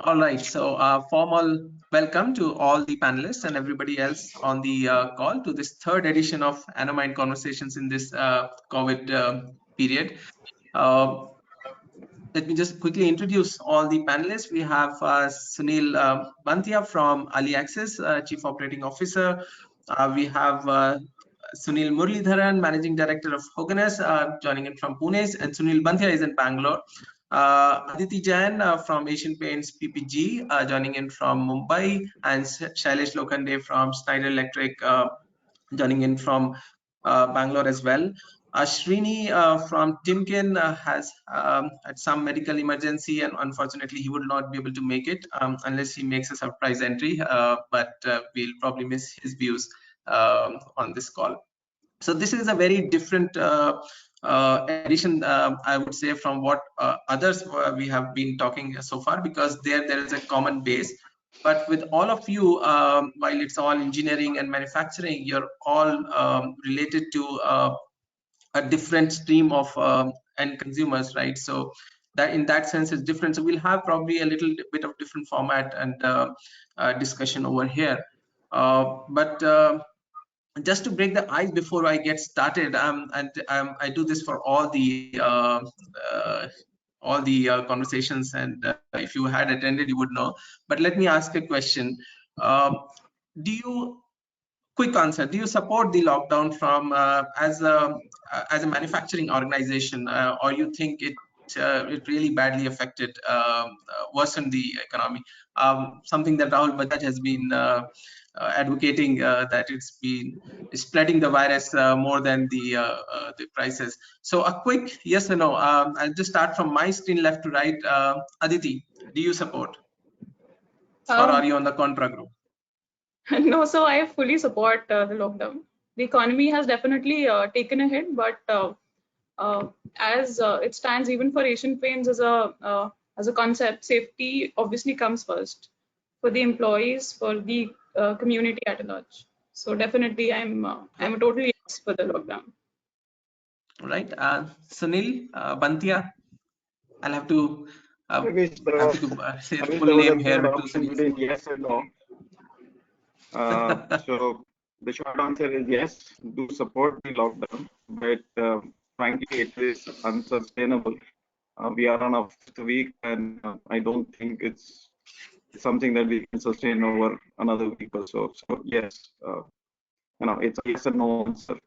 All right, so formal welcome to all the panelists and everybody else on the call to this third edition of Anomind Conversations in this COVID period. Let me just quickly introduce all the panelists. We have Sunil Bantia from AliAxis, Chief Operating Officer. We have Sunil Muralidharan, Managing Director of Hoganes, joining in from Pune, and Sunil Bantia is in Bangalore. Aditi Jain from Asian Paints PPG, joining in from Mumbai, and Shailesh Lokande from Schneider Electric, joining in from Bangalore as well. Srini from Timken has had some medical emergency, and unfortunately he would not be able to make it unless he makes a surprise entry, but we'll probably miss his views on this call. So this is a very different edition, I would say, from what others we have been talking so far, because there is a common base. But with all of you, while it's all engineering and manufacturing, you're all related to a different stream of end consumers, right? So that in that sense is different. So we'll have probably a little bit of different format and discussion over here. But just to break the ice before I get started, I do this for all the conversations, and if you had attended, you would know. But let me ask a question. Quick answer, do you support the lockdown from as a manufacturing organization, or you think it really badly affected, worsened the economy? Something that Rahul Bajaj has been advocating, that it's been spreading the virus more than the prices. So a quick yes or no. I'll just start from my screen left to right. Aditi, do you support, or are you on the contra group? No, so I fully support the lockdown. The economy has definitely taken a hit, but as it stands, even for Asian Paints as a concept, safety obviously comes first for the employees, for the community at large. So definitely, I'm totally yes for the lockdown. Right, Sunil Bantia. I'll have to say the full name here with 2 seconds. Yes or no. So the short answer is yes, do support the lockdown, but frankly, it is unsustainable. We are on our 5th week, and I don't think it's something that we can sustain over another week or so. So yes, it's a yes or no answer.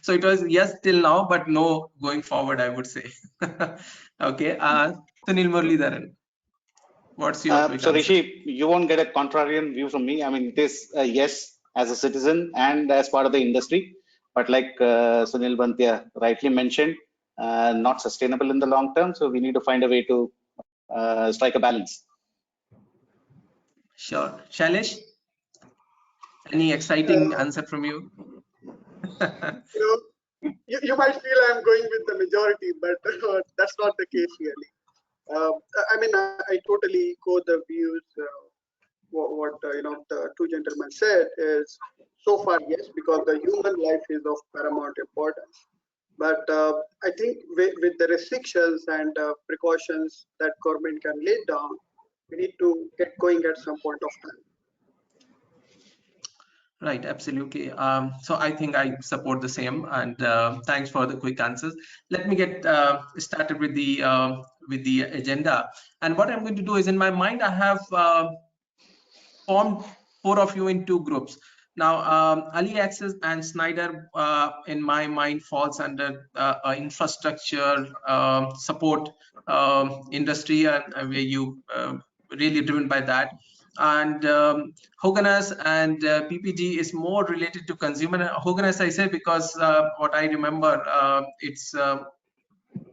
So it was yes till now, but no going forward, I would say. Okay, Sunil Muralidharan, what's your so Rishi, you won't get a contrarian view from me. I mean, it is a yes as a citizen and as part of the industry, but like Sunil Bantia rightly mentioned, not sustainable in the long term. So we need to find a way to strike a balance. Sure. Shailesh, any exciting answer from you? You might feel I'm going with the majority, but that's not the case really. I mean, I totally echo the views. What the two gentlemen said is, so far yes, because the human life is of paramount importance. But I think with the restrictions and precautions that government can lay down, we need to get going at some point of time. Right, absolutely. So I think I support the same, and thanks for the quick answers. Let me get started with the agenda. And what I'm going to do is, in my mind, I have formed 4 of you in 2 groups. Now, AliAxis and Schneider, in my mind, falls under infrastructure support industry, where you really driven by that. And Hoganes and PPG is more related to consumer. Hoganes, I say, because what I remember, it's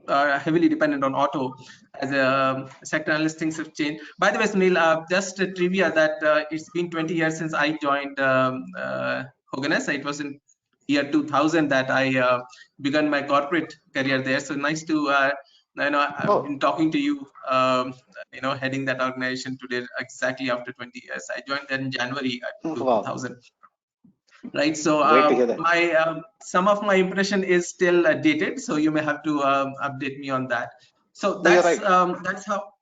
heavily dependent on auto as a sector. Analyst, things have changed. By the way, Sunil, just a trivia that it's been 20 years since I joined Hoganes. It was in year 2000 that I began my corporate career there. So nice to I've been talking to you, heading that organization today exactly after 20 years. I joined there in January 2000. Right, so my some of my impression is still dated, so you may have to update me on that. So that's that's how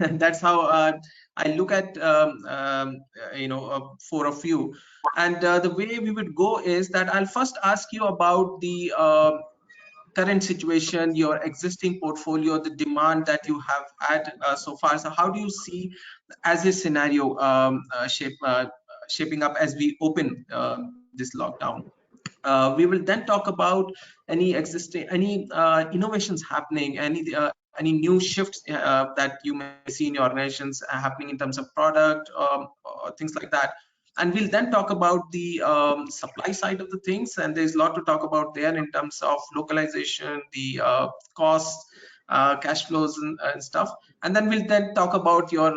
That's how I look at four of you. And the way we would go is that I'll first ask you about the current situation, your existing portfolio, the demand that you have had so far. So how do you see as a scenario shaping up as we open this lockdown? We will then talk about any innovations happening, any new shifts that you may see in your organizations happening in terms of product or things like that. And we'll then talk about the supply side of the things, and there's a lot to talk about there in terms of localization, the costs, cash flows and stuff. And then we'll then talk about your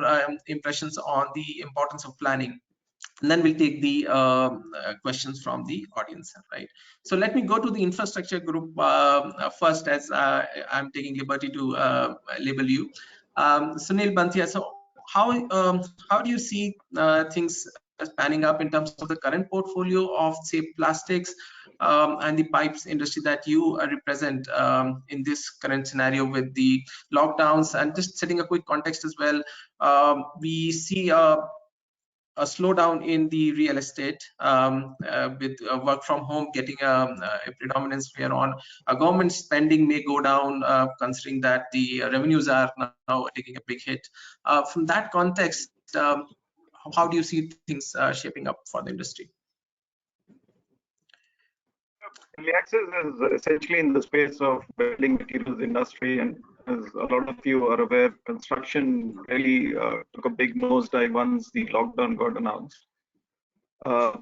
impressions on the importance of planning. And then we'll take the questions from the audience, right? So let me go to the infrastructure group first, as I'm taking liberty to label you. Sunil Banthia, so how do you see things panning up in terms of the current portfolio of, say, plastics and the pipes industry that you represent in this current scenario with the lockdowns? And just setting a quick context as well, we see a slowdown in the real estate with work from home getting a predominance here on. Government spending may go down, considering that the revenues are now taking a big hit. From that context, how do you see things shaping up for the industry? Aliaxis is essentially in the space of building materials industry, and as a lot of you are aware, construction really took a big nosedive once the lockdown got announced.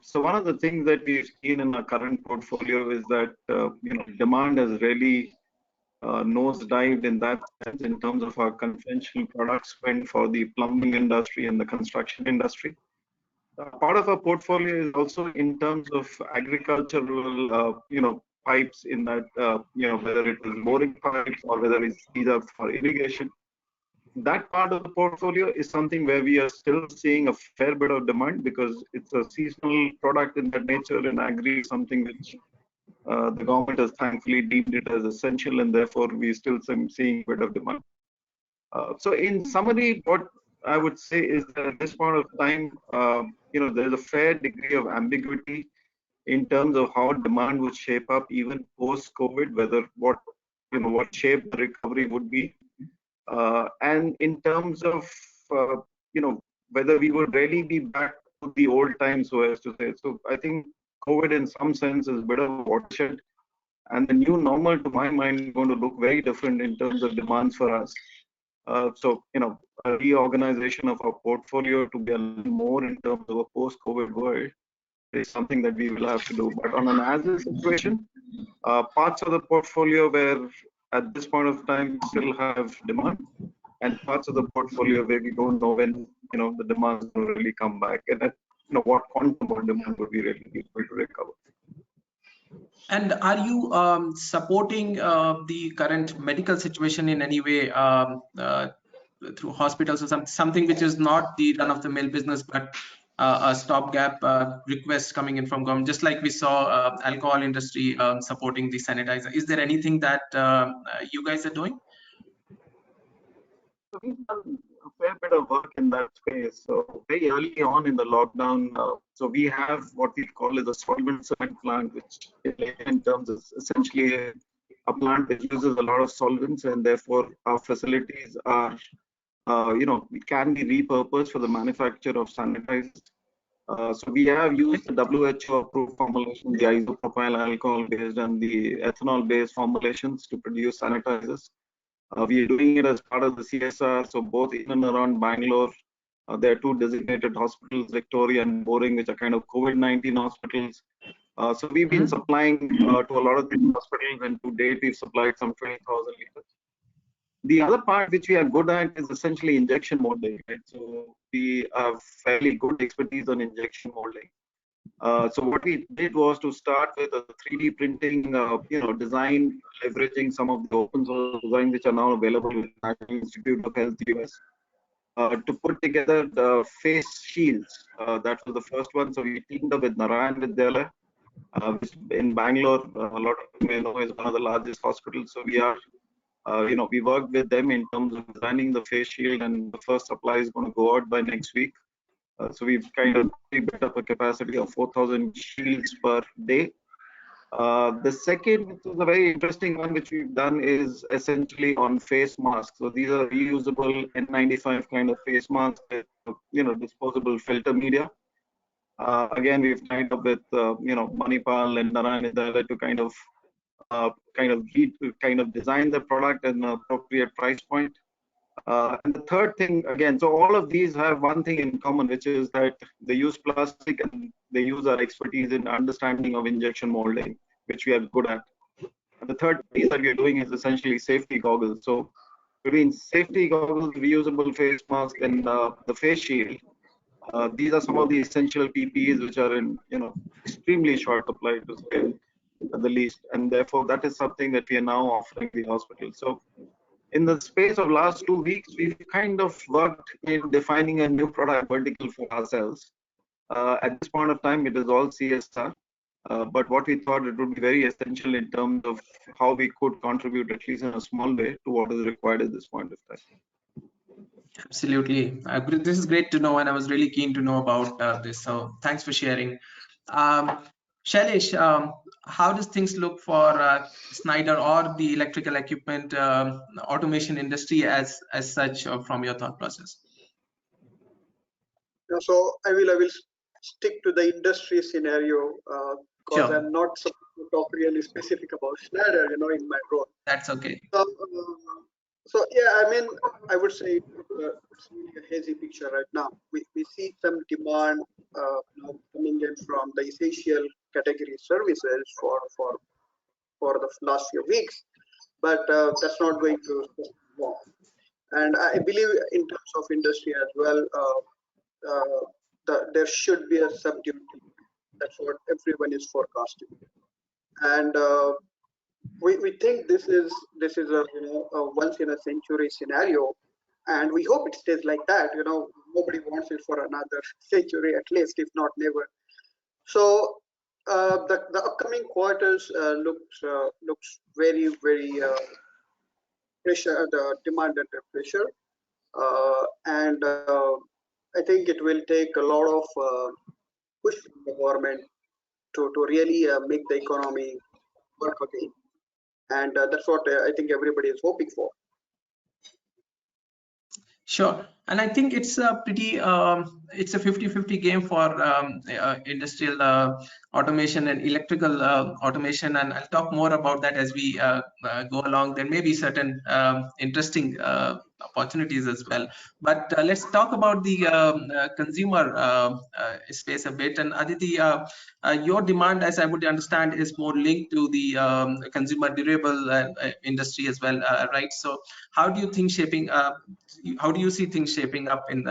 So one of the things that we've seen in our current portfolio is that demand has really nosedived in that sense in terms of our conventional product spend for the plumbing industry and the construction industry. Part of our portfolio is also in terms of agricultural, pipes, in that, whether it is boring pipes or whether it's either for irrigation. That part of the portfolio is something where we are still seeing a fair bit of demand, because it's a seasonal product in that nature, and agri is something which the government has thankfully deemed it as essential, and therefore we still seeing a bit of demand. So in summary, what I would say is that at this point of time, there's a fair degree of ambiguity in terms of how demand would shape up even post-COVID, whether what shape the recovery would be, and in terms of whether we would really be back to the old times, so as to say. So I think COVID in some sense is a bit of a watershed, and the new normal, to my mind, is going to look very different in terms of demands for us. So a reorganization of our portfolio to be a little more in terms of a post-COVID world is something that we will have to do. But on an as-is situation, parts of the portfolio where at this point of time we still have demand, and parts of the portfolio where we don't know when the demand will really come back, and at what quantum of demand would we really be able to recover. And are you supporting the current medical situation in any way through hospitals or something which is not the run-of-the-mill business, but a stopgap request coming in from government, just like we saw alcohol industry supporting the sanitizer? Is there anything that you guys are doing? So we've done a fair bit of work in that space. So very early on in the lockdown, so we have what we call as a solvent cement plant, which in terms is essentially a plant which uses a lot of solvents, and therefore our facilities are, it can be repurposed for the manufacture of sanitizers. So we have used the WHO approved formulation, the isopropyl alcohol based and the ethanol based formulations to produce sanitizers. We are doing it as part of the CSR. So both in and around Bangalore, there are two designated hospitals, Victoria and Boring, which are kind of COVID-19 hospitals. So we've been supplying to a lot of these hospitals, and to date we've supplied some 20,000 liters. The other part which we are good at is essentially injection molding. Right? So we have fairly good expertise on injection molding. So what we did was to start with a 3D printing, design, leveraging some of the open source designs which are now available with the National Institute of Health US, to put together the face shields. That was the first one. So we teamed up with Narayan Vidyalaya, which in Bangalore, a lot of you may know, is one of the largest hospitals. So we are We worked with them in terms of designing the face shield, and the first supply is going to go out by next week. So we've kind of built up a capacity of 4,000 shields per day. The second, which is a very interesting one, which we've done, is essentially on face masks. So these are reusable N95 kind of face masks with, disposable filter media. Again, we've tied up with, Manipal and Narayan to kind of design the product at an appropriate price point. And the third thing, again, so all of these have one thing in common, which is that they use plastic and they use our expertise in understanding of injection molding, which we are good at. And the third piece that we are doing is essentially safety goggles. So between safety goggles, reusable face mask, and the face shield, these are some of the essential PPEs which are in extremely short supply, to say the least, and therefore that is something that we are now offering the hospital. So in the space of last 2 weeks, we've kind of worked in defining a new product vertical for ourselves. At this point of time, it is all CSR, but what we thought it would be very essential in terms of how we could contribute, at least in a small way, to what is required at this point of time. Absolutely. This is great to know, and I was really keen to know about this. So thanks for sharing. Shailesh, how does things look for Schneider or the electrical equipment automation industry as such from your thought process? So I will stick to the industry scenario because Sure. I'm not supposed to talk really specific about Schneider, in my role. That's okay. So yeah, I mean, I would say it's really a hazy picture right now. We see some demand coming in from the essential category services for the last few weeks, but that's not going to last long. And I believe in terms of industry as well, there should be a subdued demand. That's what everyone is forecasting, and we think this is a a once in a century scenario, and we hope it stays like that. Nobody wants it for another century at least, if not never. So the upcoming quarters looks very pressure, the demand under pressure, and I think it will take a lot of push from the government to really make the economy work again. And that's what I think everybody is hoping for. Sure, and I think it's a pretty it's a 50-50 game for industrial automation and electrical automation, and I'll talk more about that as we go along. There may be certain interesting opportunities as well, but let's talk about the consumer space a bit. And Aditi, your demand, as I would understand, is more linked to the consumer durable industry as well, right? So how do you think how do you see things shaping up in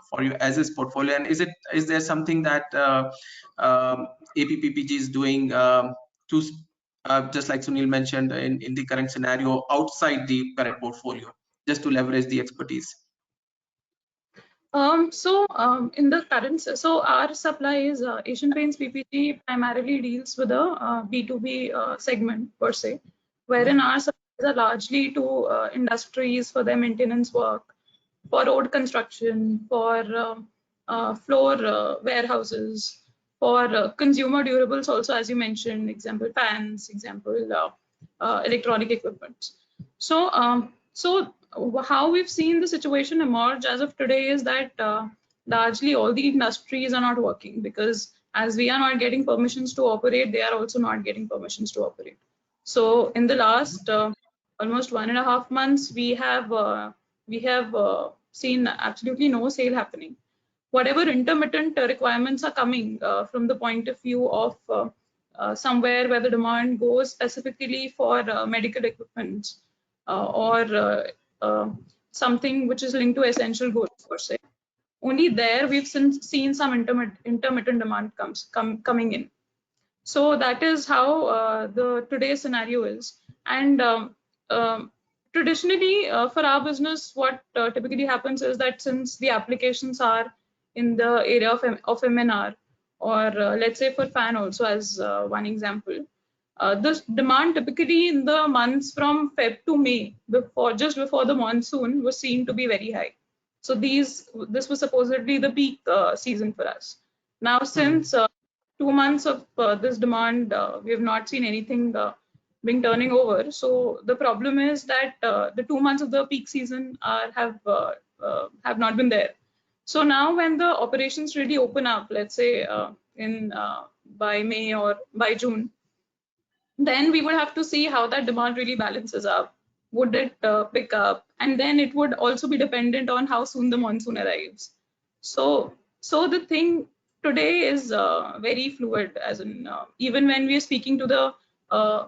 for you as this portfolio, and is there something that APPPG is doing to just like Sunil mentioned in the current scenario outside the current portfolio, just to leverage the expertise? In the current, our supply is Asian Paints PPG primarily deals with a B2B segment per se, wherein our supplies are largely to industries for their maintenance work, for road construction, for floor warehouses, for consumer durables also, as you mentioned, example fans, example electronic equipment. So how we've seen the situation emerge as of today is that largely all the industries are not working, because as we are not getting permissions to operate, they are also not getting permissions to operate. So in the last almost 1.5 months, we have seen absolutely no sale happening. Whatever intermittent requirements are coming from the point of view of somewhere where the demand goes specifically for medical equipment or something which is linked to essential goods per se, only there we've seen some intermittent demand coming in. So that is how the today's scenario is. And traditionally for our business, what typically happens is that since the applications are in the area of MNR, or let's say for fan also as one example, this demand typically in the months from Feb to May, just before the monsoon, was seen to be very high. So this was supposedly the peak season for us. Now, since 2 months of this demand, we have not seen anything being turning over. So the problem is that the 2 months of the peak season have not been there. So now when the operations really open up, let's say by May or by June, then we would have to see how that demand really balances up. Would it pick up? And then it would also be dependent on how soon the monsoon arrives. So the thing today is very fluid, as in even when we are speaking to the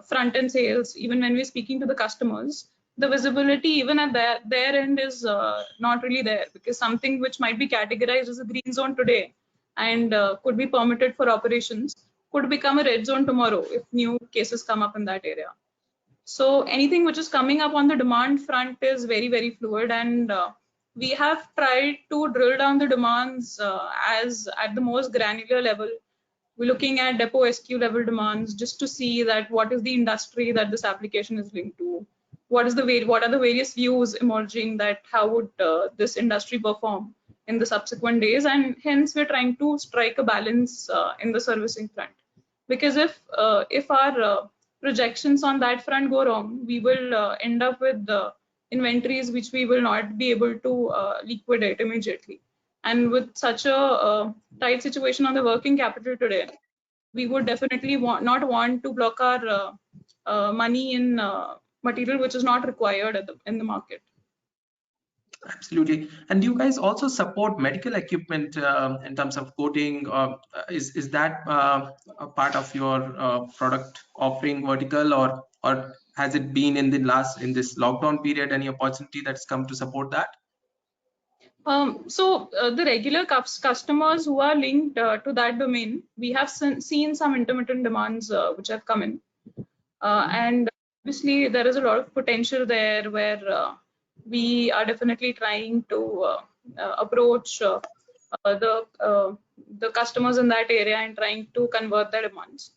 front end sales, even when we're speaking to the customers, the visibility even at their end is not really there, because something which might be categorized as a green zone today and could be permitted for operations could become a red zone tomorrow if new cases come up in that area. So anything which is coming up on the demand front is very, very fluid, and we have tried to drill down the demands as at the most granular level. We're looking at depot SQ level demands just to see that what is the industry that this application is linked to, what are the various views emerging that how would this industry perform in the subsequent days, and hence we're trying to strike a balance in the servicing front. Because if our projections on that front go wrong, we will end up with inventories which we will not be able to liquidate immediately. And with such a tight situation on the working capital today, we would definitely not want to block our money in material which is not required in the market. Absolutely. And do you guys also support medical equipment in terms of coating? Is that a part of your product offering vertical, or has it been in this lockdown period any opportunity that's come to support that? So the regular customers who are linked to that domain, we have seen some intermittent demands which have come in, and obviously there is a lot of potential there where we are definitely trying to approach the customers in that area and trying to convert their demands.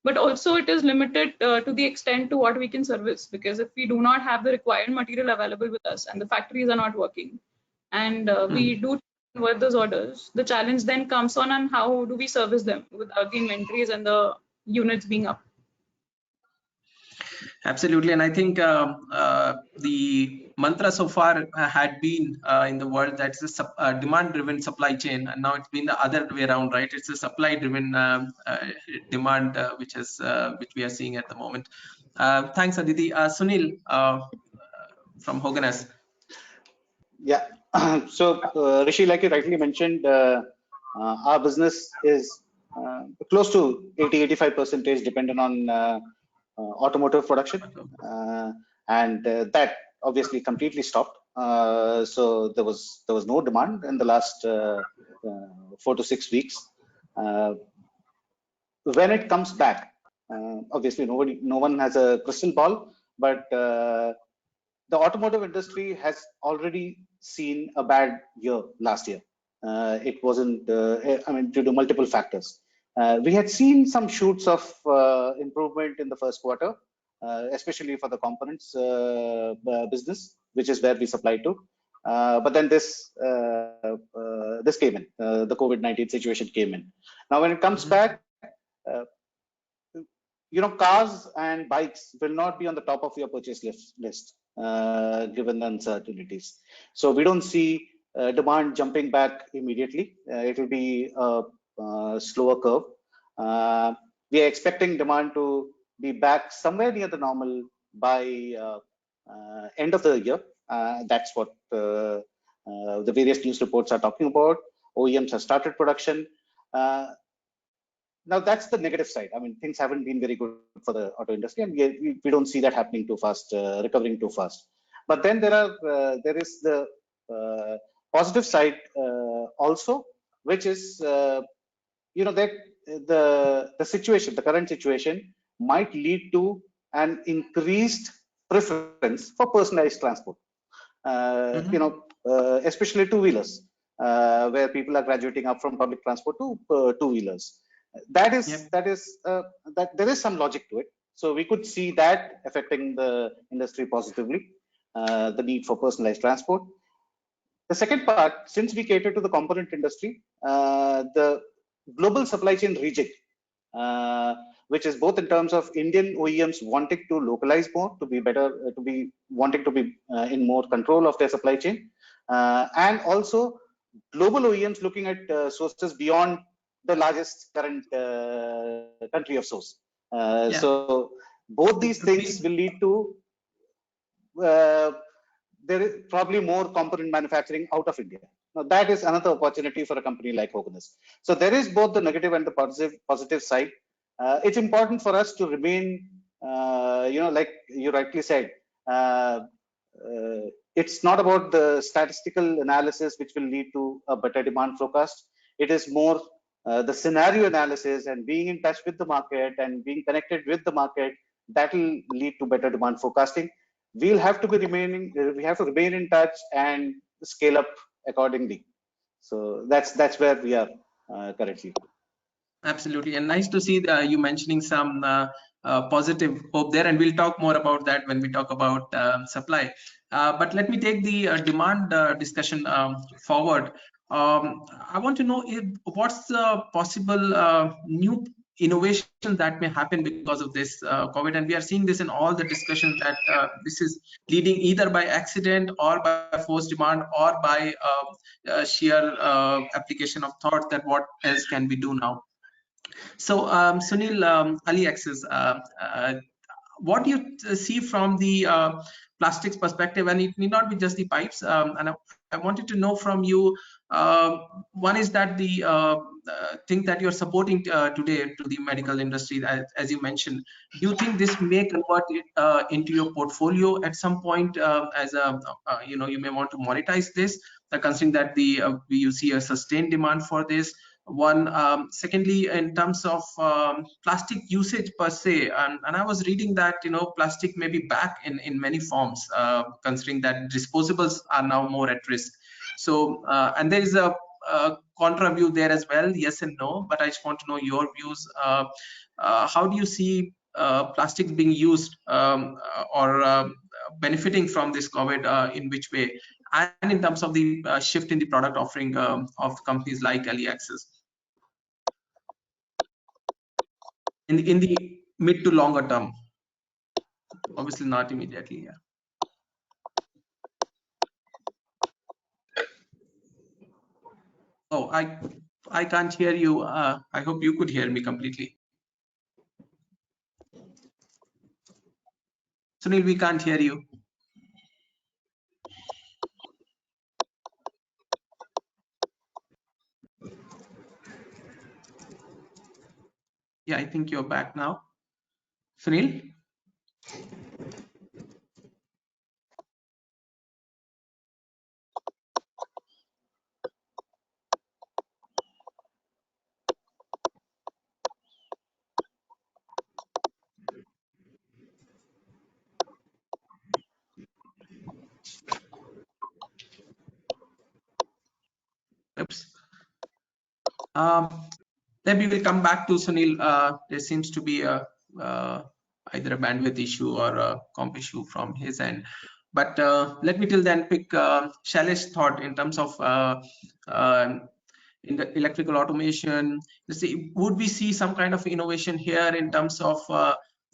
But also it is limited to the extent to what we can service, because if we do not have the required material available with us and the factories are not working, and we do convert those orders, the challenge then comes on how do we service them without the inventories and the units being up. Absolutely. And I think the mantra so far had been in the world that it's a demand-driven supply chain, and now it's been the other way around, right? It's a supply-driven demand which we are seeing at the moment. Thanks, Aditi. Sunil from Höganäs. Yeah. So Rishi, like you rightly mentioned, our business is close to 80-85% dependent on automotive production, and that obviously completely stopped. So there was no demand in the last 4 to 6 weeks. When it comes back, obviously no one has a crystal ball, but the automotive industry has already seen a bad year last year. It wasn't, due to multiple factors. We had seen some shoots of improvement in the first quarter, especially for the components business, which is where we supply to. But then this came in, the COVID-19 situation came in. Now, when it comes back, cars and bikes will not be on the top of your purchase list, given the uncertainties. So we don't see demand jumping back immediately. It will be a slower curve. We are expecting demand to be back somewhere near the normal by end of the year. That's what the various news reports are talking about. OEMs have started production. Now that's the negative side. I mean, things haven't been very good for the auto industry, and we don't see that happening too fast, recovering too fast. But then there is the positive side also, which is that the current situation might lead to an increased preference for personalized transport. Especially two-wheelers, where people are graduating up from public transport to two-wheelers. There is some logic to it. So we could see that affecting the industry positively, the need for personalized transport. The second part, since we cater to the component industry, the global supply chain rejig, which is both in terms of Indian OEMs wanting to localize more, to be better, to be wanting to be in more control of their supply chain, and also global OEMs looking at sources beyond the largest current country of source. Yeah. So both these things will lead to there is probably more component manufacturing out of India. Now that is another opportunity for a company like Hoganess. So there is both the negative and the positive side. It's important for us to remain, like you rightly said, it's not about the statistical analysis which will lead to a better demand forecast. It is more the scenario analysis and being in touch with the market and being connected with the market that will lead to better demand forecasting. We have to remain in touch and scale up accordingly. So that's where we are currently. Absolutely, and nice to see you mentioning some positive hope there, and we'll talk more about that when we talk about supply. But let me take the demand discussion forward. I want to know what's the possible new innovation that may happen because of this COVID, and we are seeing this in all the discussions that this is leading either by accident or by forced demand or by sheer application of thought that what else can we do now. So Sunil, AliAxis, what do you see from the plastics perspective? And it may not be just the pipes. And I wanted to know from you, one is that the thing that you're supporting today to the medical industry, as you mentioned, do you think this may convert it into your portfolio at some point as a, you may want to monetize this, considering that you see a sustained demand for this? One, secondly, in terms of plastic usage per se, and I was reading that plastic may be back in many forms, considering that disposables are now more at risk. So and there is a contra view there as well, yes and no, but I just want to know your views. How do you see plastics being used or benefiting from this COVID, in which way, and in terms of the shift in the product offering of companies like AliAxis in the mid to longer term? Obviously not immediately. Yeah. Oh, I can't hear you. I hope you could hear me completely. Sunil, we can't hear you. Yeah, I think you're back now. Sunil? Oops. Then we will come back to Sunil. There seems to be either a bandwidth issue or a comp issue from his end. But let me till then pick Shailesh's thought in terms of in the electrical automation. Let's see, would we see some kind of innovation here in terms of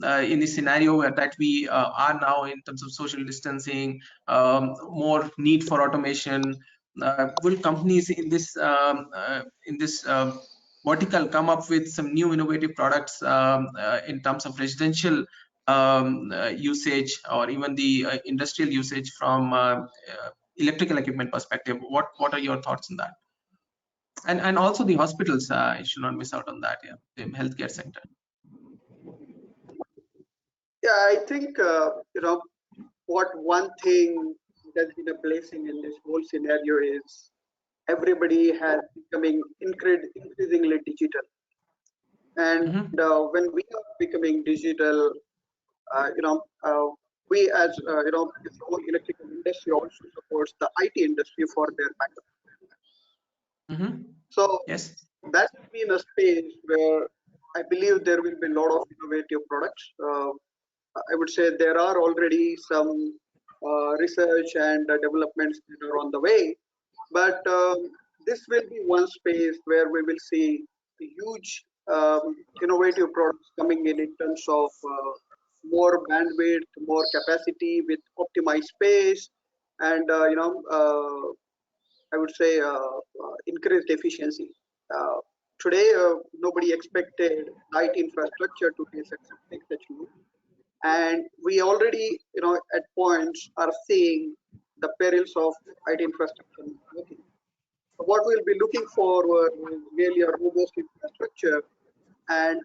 in the scenario that we are now in terms of social distancing, more need for automation? Will companies in this vertical come up with some new innovative products in terms of residential usage or even the industrial usage from electrical equipment perspective? What are your thoughts on that? And also the hospitals, you should not miss out on that. Yeah, the healthcare sector. Yeah, I think what one thing that's been a blessing in this whole scenario is everybody has becoming increasingly digital, and when we are becoming digital, we as this whole electrical industry also supports the IT industry for their backup. So yes, that's been a space where I believe there will be a lot of innovative products. I would say there are already some research and developments that are on the way, but this will be one space where we will see huge innovative products coming in terms of more bandwidth, more capacity with optimized space, and I would say increased efficiency. Today, nobody expected IT infrastructure to take such move, and we already, at points are seeing the perils of IT infrastructure working. What we'll be looking for is really a robust infrastructure, and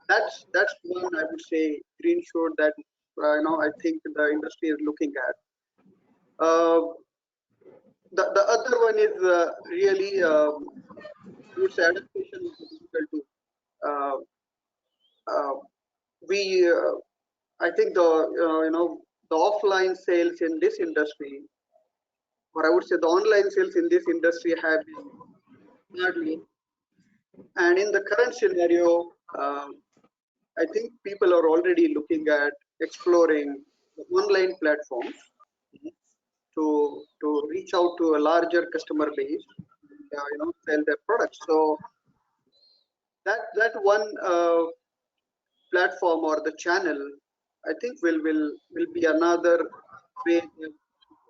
that's one, I would say, green shoot that I think the industry is looking at. The other one is really its adaptation is difficult to. Uh, uh, we I think the offline sales in this industry, or I would say the online sales in this industry, have been badly. And in the current scenario, I think people are already looking at exploring the online platforms to reach out to a larger customer base, sell their products. So that one platform or the channel, I think will be another way that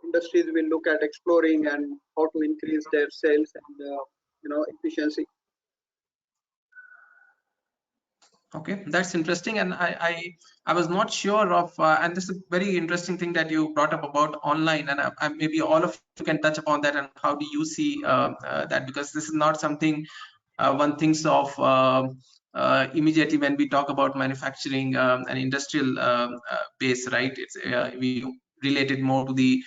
industries will look at exploring and how to increase their sales and efficiency. Okay, that's interesting, and I was not sure of, and this is a very interesting thing that you brought up about online, and maybe all of you can touch upon that, and how do you see that, because this is not something one thinks of immediately when we talk about manufacturing and industrial base, right? It's we relate it more to the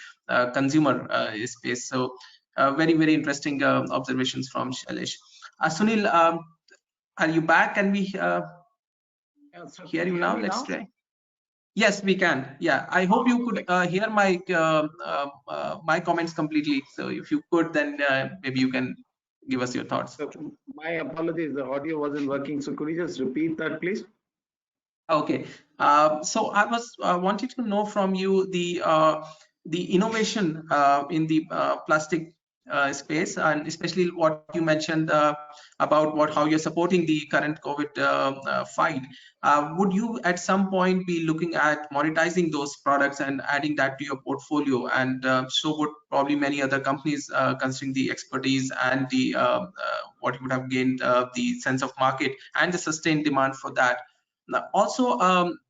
consumer space. So very interesting observations from Shailesh. Sunil, are you back? Can we hear you now? Let's try. Yes, we can. Yeah, I hope you could hear my my comments completely. So if you could, then maybe you can give us your thoughts. My apologies, the audio wasn't working. So could you just repeat that, please? Okay. So I was wanting to know from you the innovation in the plastic space, and especially what you mentioned about how you're supporting the current COVID fight. Would you at some point be looking at monetizing those products and adding that to your portfolio? And so would probably many other companies, considering the expertise and the what you would have gained, the sense of market and the sustained demand for that. Now, also,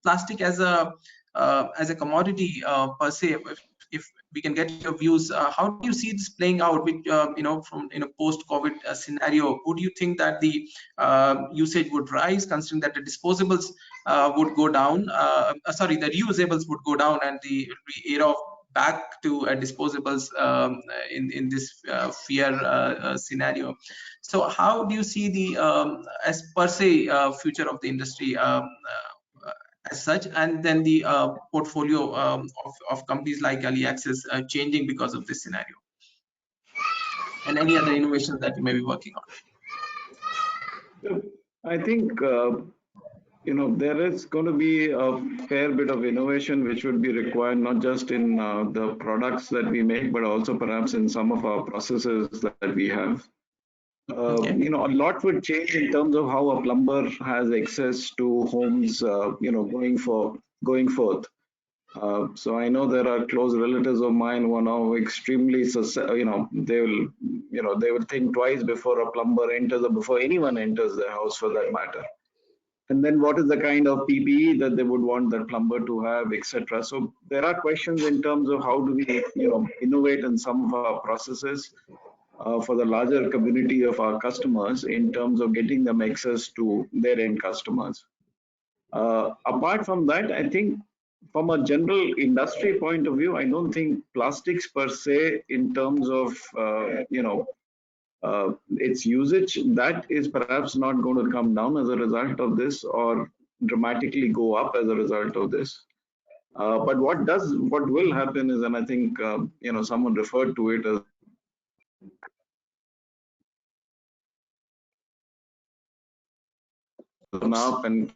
plastic as a commodity per se, if we can get your views, how do you see this playing out with from in a post-COVID scenario? Would you think that the usage would rise, considering that the disposables would go down? Sorry, the reusables would go down, and the era of back to disposables in this fear scenario. So how do you see the as per se future of the industry as such, and then the portfolio of companies like AliAxis changing because of this scenario, and any other innovations that you may be working on? I think there is going to be a fair bit of innovation which would be required, not just in the products that we make, but also perhaps in some of our processes that we have. A lot would change in terms of how a plumber has access to homes, going forth. So I know there are close relatives of mine who are now extremely, they will think twice before a plumber enters, or before anyone enters their house for that matter. And then what is the kind of PPE that they would want that plumber to have, etc. So there are questions in terms of how do we, innovate in some of our processes for the larger community of our customers in terms of getting them access to their end customers. Apart from that, I think from a general industry point of view, I don't think plastics per se, in terms of its usage, that is perhaps not going to come down as a result of this, or dramatically go up as a result of this. But what will happen is, and I think someone referred to it as up and,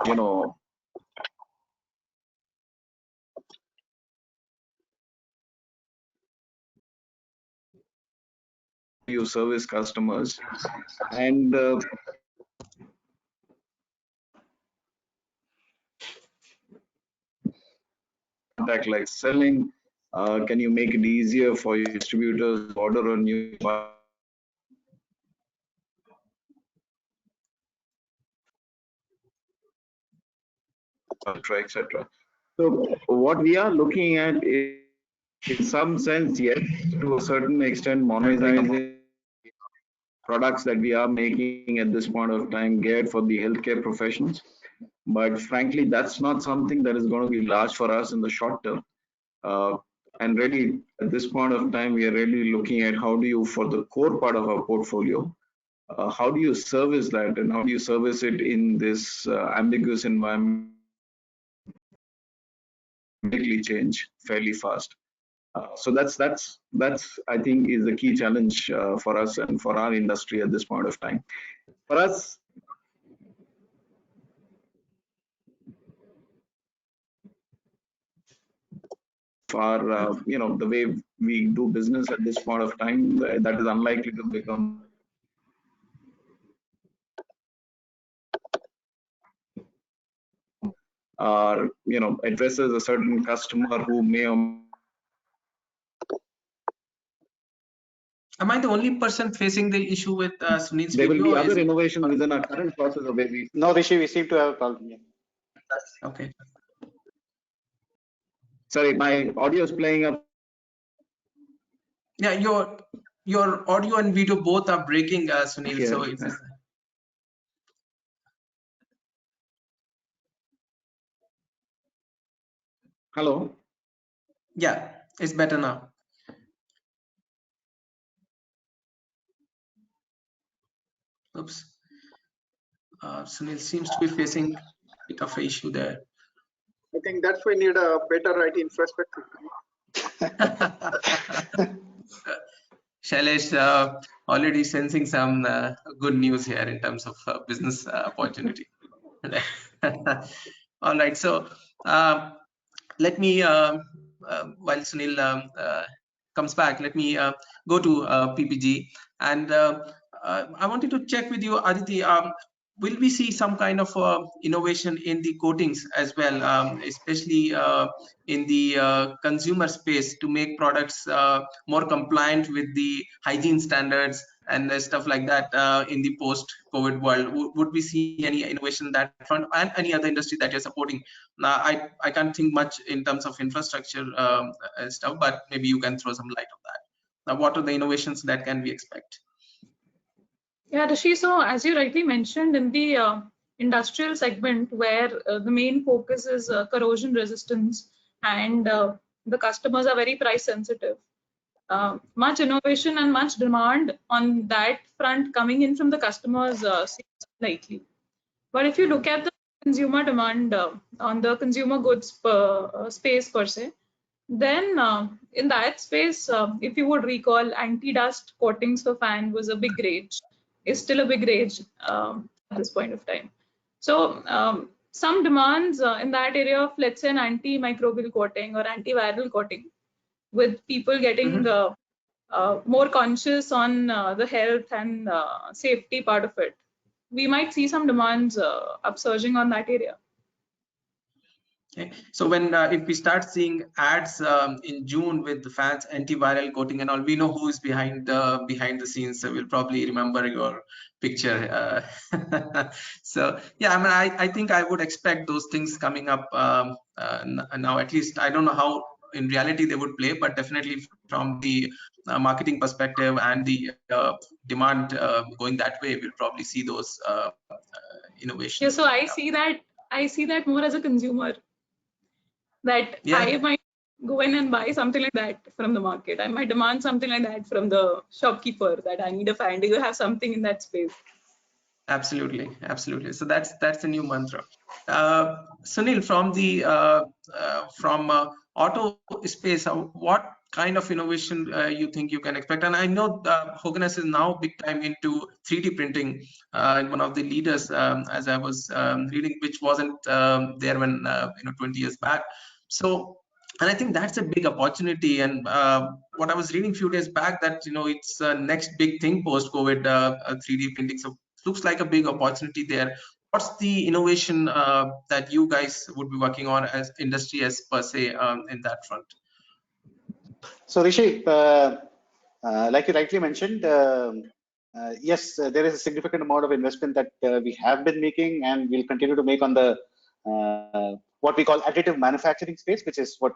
you know, you service customers and contact like selling. Can you make it easier for your distributors to order a new etc. So what we are looking at is, in some sense, yes, to a certain extent, monetizing products that we are making at this point of time geared for the healthcare professionals. But frankly, that's not something that is going to be large for us in the short term. And really, at this point of time, we are really looking at how do you, for the core part of our portfolio, how do you service that and how do you service it in this ambiguous environment? Change fairly fast. So that's I think is the key challenge for us and for our industry at this point of time. For us, for you know, the way we do business at this point of time, that is unlikely to become you know, addresses a certain customer who may or Am I the only person facing the issue with Sunil's there video? will be other innovations within our current process of where we. No, Rishi, we seem to have a problem. Yeah. Okay. Sorry, my audio is playing up. Yeah, your audio and video both are breaking, Sunil. Yeah. So it's Hello. yeah, it's better now. Oops. Sunil seems to be facing a bit of an issue there. I think that's why we need a better IT infrastructure. Shailesh, already sensing some good news here in terms of business opportunity. All right, so let me, while Sunil comes back, let me go to PPG, and I wanted to check with you, Aditi. Will we see some kind of innovation in the coatings as well, especially in the consumer space, to make products more compliant with the hygiene standards and stuff like that in the post-COVID world? Would we see any innovation that front, and any other industry that you're supporting? I can't think much in terms of infrastructure stuff, but maybe you can throw some light on that. Now, what are the innovations that can we expect? Yeah, Rishi, so as you rightly mentioned, in the industrial segment, where the main focus is corrosion resistance, and the customers are very price sensitive, much innovation and much demand on that front coming in from the customers seems likely. But if you look at the consumer demand on the consumer goods space per se, then in that space, if you would recall, anti-dust coatings for fan was a big rage, is still a big rage at this point of time. So some demands in that area of, let's say, an antimicrobial coating or antiviral coating, with people getting more conscious on the health and safety part of it, we might see some demands upsurging on that area. Okay. So when if we start seeing ads in June with the fans antiviral coating and all, we know who is behind the scenes. So we'll probably remember your picture. So yeah, I mean, I think I would expect those things coming up now. At least I don't know how in reality they would play, but definitely from the marketing perspective and the demand going that way, we'll probably see those innovations. Yeah, so I see that more as a consumer, that yeah, I might go in and buy something like that from the market. I might demand something like that from the shopkeeper, that I need a fan. Do you have something in that space? Absolutely, absolutely. So that's a new mantra. Sunil, from the auto space, what kind of innovation you think you can expect? And I know Höganäs is now big time into 3D printing, and one of the leaders, as I was reading, which wasn't there when 20 years back. So, and I think that's a big opportunity. And what I was reading a few days back, that it's next big thing post COVID, 3D printing. So looks like a big opportunity there. What's the innovation that you guys would be working on as industry as per se in that front? So Rishi, like you rightly mentioned, yes, there is a significant amount of investment that we have been making and will continue to make on the what we call additive manufacturing space, which is what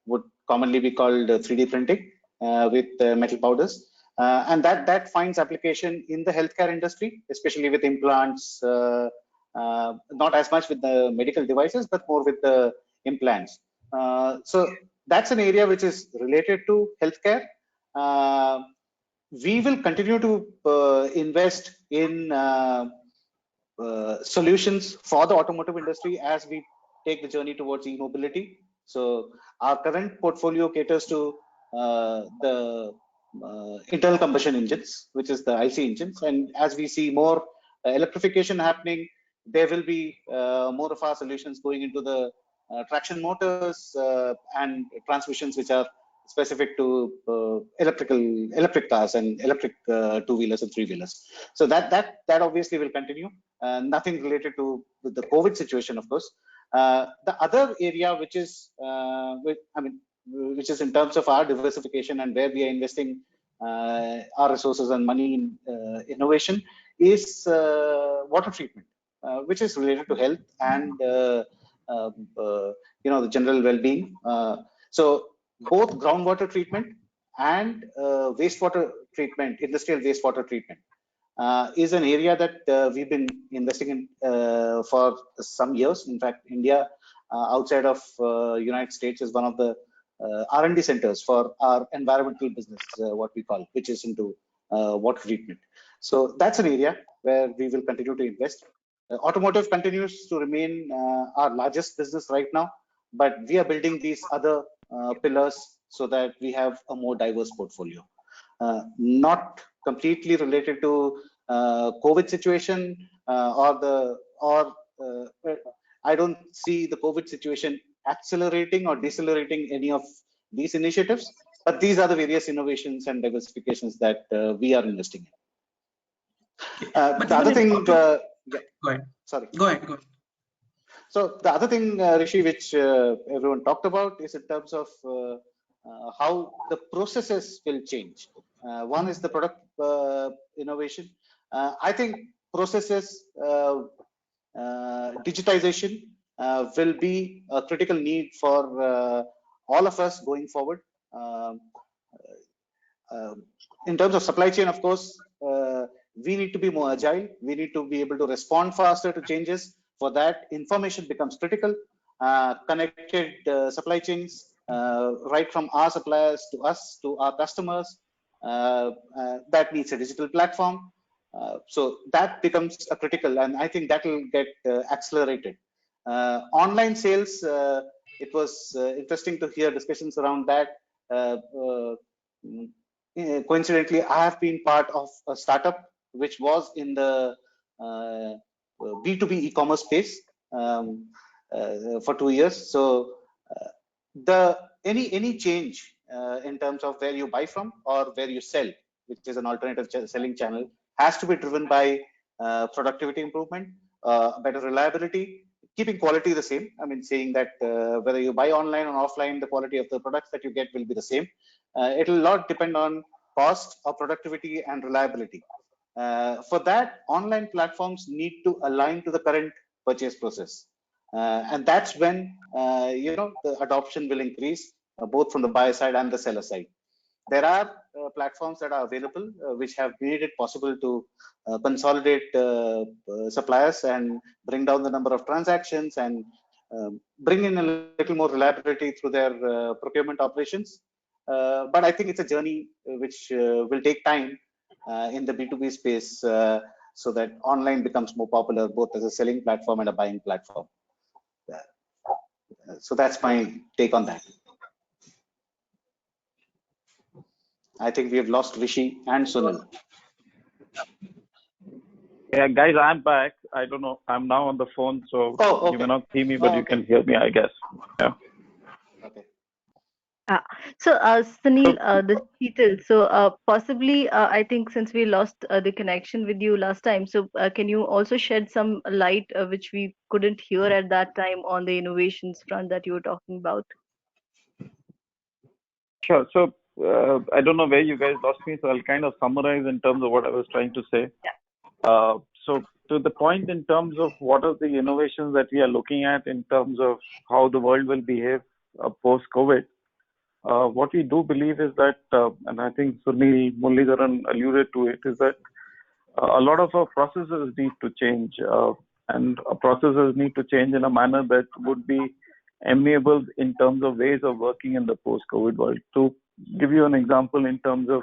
would commonly be called 3D printing with metal powders. And that finds application in the healthcare industry, especially with implants, not as much with the medical devices, but more with the implants. So that's an area which is related to healthcare. We will continue to invest in solutions for the automotive industry as we take the journey towards e-mobility. So our current portfolio caters to the internal combustion engines, which is the IC engines. And as we see more electrification happening, there will be more of our solutions going into the traction motors and transmissions, which are specific to electric cars and electric two-wheelers and three-wheelers. So that obviously will continue. Nothing related to the COVID situation, of course. The other area, which is which is in terms of our diversification and where we are investing our resources and money in innovation, is water treatment, which is related to health and the general well-being. So both groundwater treatment and wastewater treatment, industrial wastewater treatment, is an area that we've been investing in for some years. In fact, India, outside of United States, is one of the R&D centers for our environmental business, what we call, which is into water treatment. So that's an area where we will continue to invest. Automotive continues to remain our largest business right now, but we are building these other pillars so that we have a more diverse portfolio. Not completely related to COVID situation I don't see the COVID situation accelerating or decelerating any of these initiatives, but these are the various innovations and diversifications that we are investing in. The other thing, go ahead. Sorry. Go ahead. So the other thing, Rishi, which everyone talked about, is in terms of how the processes will change. One is the product innovation. I think processes digitization will be a critical need for all of us going forward. In terms of supply chain, of course, we need to be more agile. We need to be able to respond faster to changes. For that, information becomes critical. Connected supply chains, right from our suppliers to us, to our customers, that needs a digital platform. So that becomes a critical, and I think that will get accelerated. Online sales, it was interesting to hear discussions around that. Coincidentally, I have been part of a startup which was in the B2B e-commerce space for 2 years. So any change in terms of where you buy from or where you sell, which is an alternative selling channel, has to be driven by productivity improvement, better reliability, keeping quality the same. I mean, saying that whether you buy online or offline, the quality of the products that you get will be the same. It will not depend on cost or productivity and reliability. For that, online platforms need to align to the current purchase process. And that's when the adoption will increase, both from the buyer side and the seller side. There are platforms that are available which have made it possible to consolidate suppliers and bring down the number of transactions and bring in a little more reliability through their procurement operations. But I think it's a journey which will take time in the B2B space so that online becomes more popular, both as a selling platform and a buying platform. So that's my take on that. I think we have lost Rishi and Sunil. Yeah, guys, I'm back. I don't know. I'm now on the phone, so Oh, you may okay. not see me, but Oh, you okay. can hear me, I guess. Yeah. Okay. So, Sunil, the Sheetal, so possibly, I think since we lost the connection with you last time, so can you also shed some light which we couldn't hear at that time on the innovations front that you were talking about? Sure. So I don't know where you guys lost me, so I'll kind of summarize in terms of what I was trying to say. So to the point in terms of what are the innovations that we are looking at in terms of how the world will behave post-COVID, what we do believe is that, and I think Sunil Muralidharan alluded to it, is that a lot of our processes need to change, and our processes need to change in a manner that would be amenable in terms of ways of working in the post-COVID world. To give you an example in terms of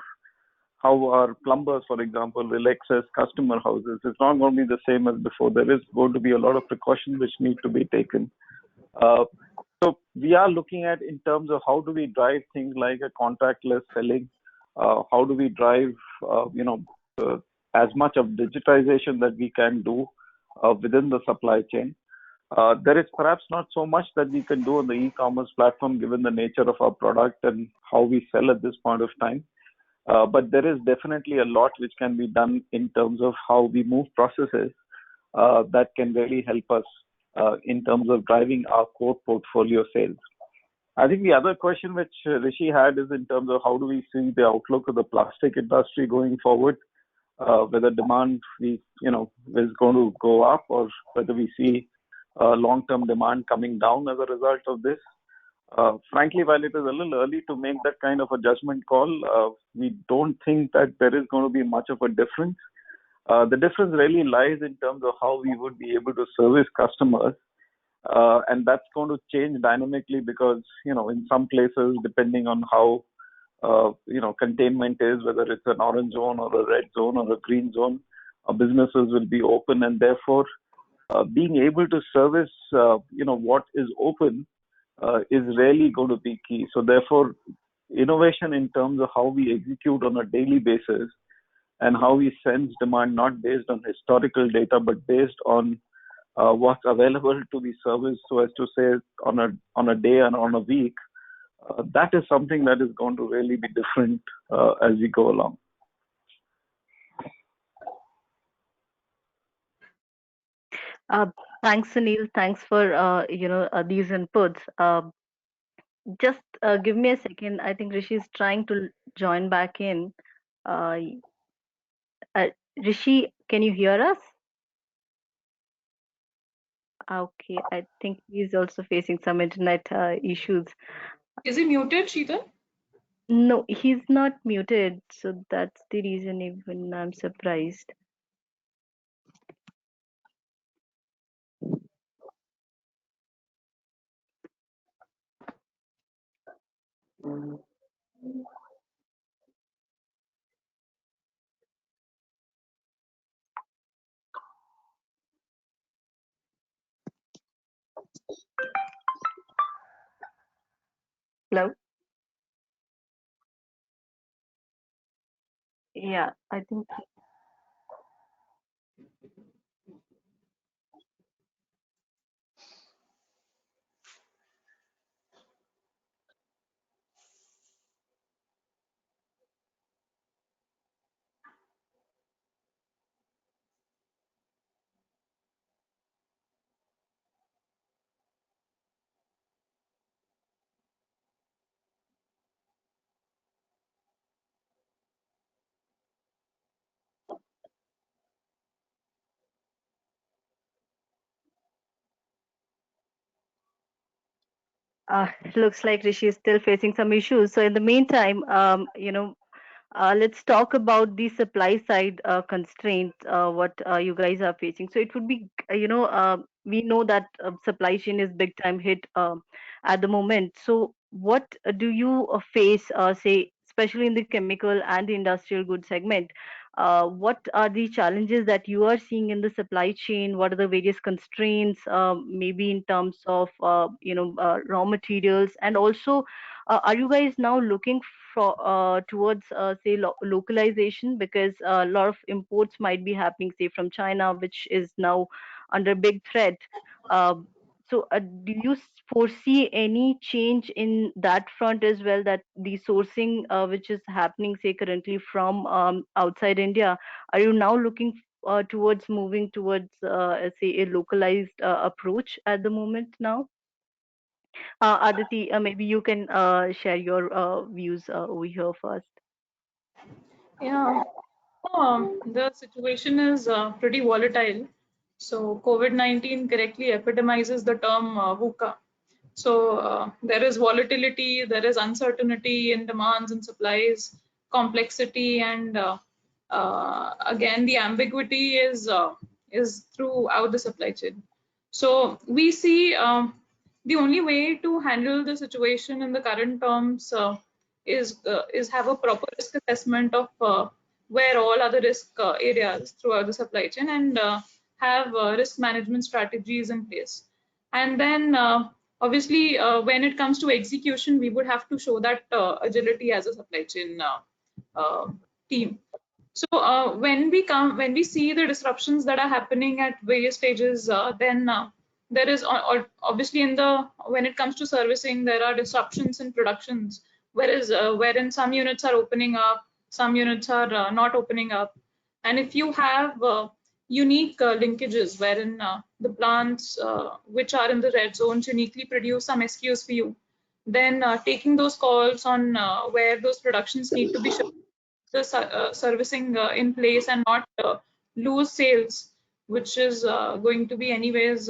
how our plumbers, for example, will access customer houses, it's not going to be the same as before. There is going to be a lot of precautions which need to be taken. So we are looking at in terms of how do we drive things like a contactless selling, how do we drive, as much of digitization that we can do within the supply chain. There is perhaps not so much that we can do on the e-commerce platform given the nature of our product and how we sell at this point of time. But there is definitely a lot which can be done in terms of how we move processes that can really help us in terms of driving our core portfolio sales. I think the other question which Rishi had is in terms of how do we see the outlook of the plastic industry going forward, whether demand is going to go up or whether we see long-term demand coming down as a result of this. Frankly, while it is a little early to make that kind of a judgment call, we don't think that there is going to be much of a difference. The difference really lies in terms of how we would be able to service customers. And that's going to change dynamically because, in some places, depending on how, containment is, whether it's an orange zone or a red zone or a green zone, businesses will be open. And therefore, being able to service, what is open is really going to be key. So therefore, innovation in terms of how we execute on a daily basis and how we sense demand, not based on historical data, but based on what's available to be serviced, so as to say on a day and on a week, that is something that is going to really be different as we go along. Thanks, Sunil. Thanks for these inputs. Just give me a second. I think Rishi is trying to join back in. Uh, Rishi, can you hear us? Okay, I think he's also facing some internet issues. Is he muted, Sheetal? No, he's not muted, so that's the reason even I'm surprised. Hello? Yeah, I think. Looks like Rishi is still facing some issues. So in the meantime, let's talk about the supply side constraints, what you guys are facing. So it would be, we know that supply chain is big time hit at the moment. So what do you face, say, especially in the chemical and the industrial goods segment? What are the challenges that you are seeing in the supply chain? What are the various constraints, maybe in terms of, raw materials, and also Are you guys now looking for towards say localization, because a lot of imports might be happening say from China, which is now under big threat? So do you foresee any change in that front as well, that the sourcing which is happening say currently from outside India, are you now looking towards moving towards say a localized approach at the moment now? Aditi, maybe you can share your views over here first. Yeah, the situation is pretty volatile. So COVID-19 correctly epitomizes the term VUCA. So there is volatility, there is uncertainty in demands and supplies, complexity, and again the ambiguity is throughout the supply chain. So we see the only way to handle the situation in the current terms is have a proper risk assessment of where all other risk areas throughout the supply chain, and have risk management strategies in place. And then obviously when it comes to execution, we would have to show that agility as a supply chain team. So when we see the disruptions that are happening at various stages, then there is obviously when it comes to servicing, there are disruptions in productions, wherein some units are opening up, some units are not opening up. And if you have unique linkages wherein the plants which are in the red zones uniquely produce some SKUs for you, then taking those calls on where those productions need to be shipped, the servicing in place, and not lose sales, which is going to be anyways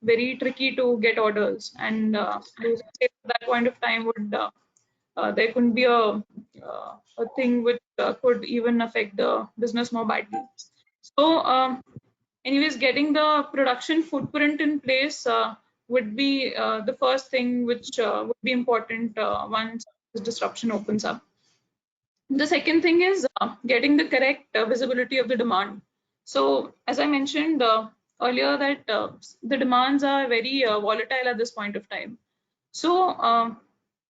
very tricky to get orders, and losing sales at that point of time would there could be a thing which could even affect the business more badly. So anyways, getting the production footprint in place would be the first thing which would be important once this disruption opens up. The second thing is getting the correct visibility of the demand. So as I mentioned earlier, that the demands are very volatile at this point of time. So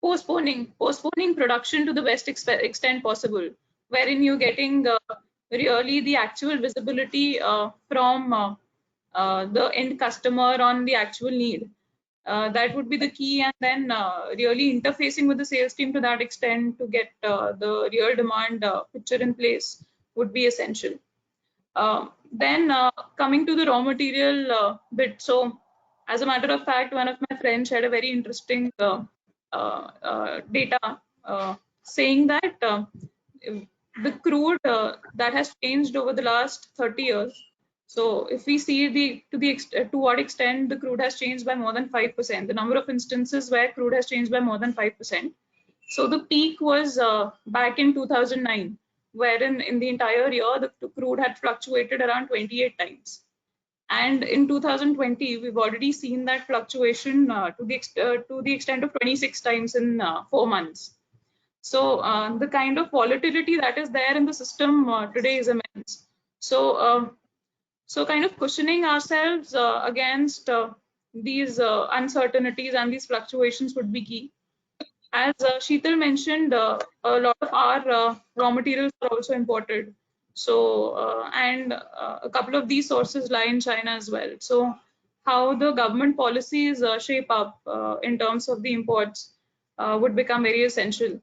postponing production to the best extent possible, wherein you're getting really the actual visibility from the end customer on the actual need. That would be the key, and then really interfacing with the sales team to that extent to get the real demand picture in place would be essential. Then coming to the raw material bit. So as a matter of fact, one of my friends had a very interesting data saying that the crude that has changed over the last 30 years. So if we see to what extent the crude has changed by more than 5%, the number of instances where crude has changed by more than 5%. So the peak was back in 2009, wherein in the entire year, the crude had fluctuated around 28 times. And in 2020, we've already seen that fluctuation to the extent of 26 times in 4 months. So the kind of volatility that is there in the system today is immense. So so kind of cushioning ourselves against these uncertainties and these fluctuations would be key. As Sheetal mentioned, a lot of our raw materials are also imported. So, and a couple of these sources lie in China as well. So how the government policies shape up in terms of the imports would become very essential.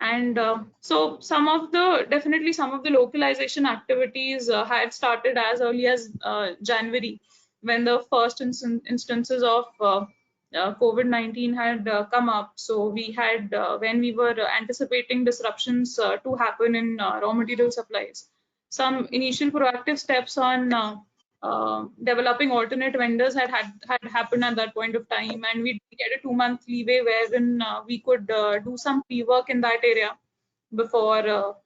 And so definitely some of the localization activities had started as early as January, when the first instances of COVID-19 had come up. So we had, when we were anticipating disruptions to happen in raw material supplies, some initial proactive steps on developing alternate vendors had happened at that point of time, and we get a 2-month leeway wherein we could do some pre-work in that area before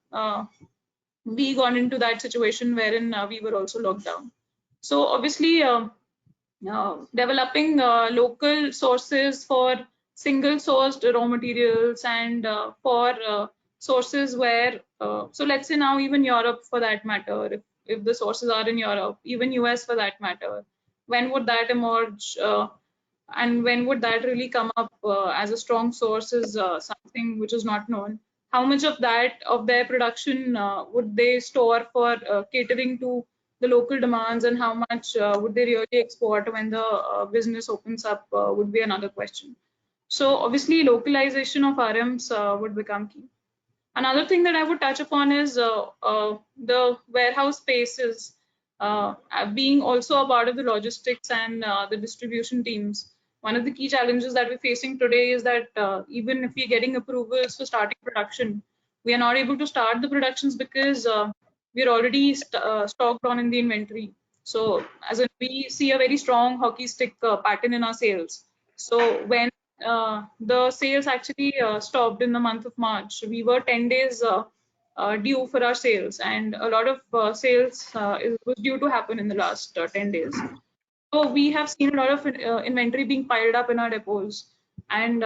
we got into that situation wherein we were also locked down. So obviously developing local sources for single sourced raw materials, and for sources where so let's say now even Europe for that matter, if the sources are in Europe, even US for that matter, when would that emerge? and when would that really come up as a strong source is something which is not known. How much of that of their production would they store for catering to the local demands, and how much would they really export when the business opens up would be another question. So obviously localization of RMs would become key. Another thing that I would touch upon is the warehouse spaces being also a part of the logistics and the distribution teams. One of the key challenges that we're facing today is that even if we're getting approvals for starting production, we are not able to start the productions because we're already stocked on in the inventory. So as in, we see a very strong hockey stick pattern in our sales. So when the sales actually stopped in the month of March, we were 10 days due for our sales, and a lot of sales was due to happen in the last 10 days. So we have seen a lot of inventory being piled up in our depots, and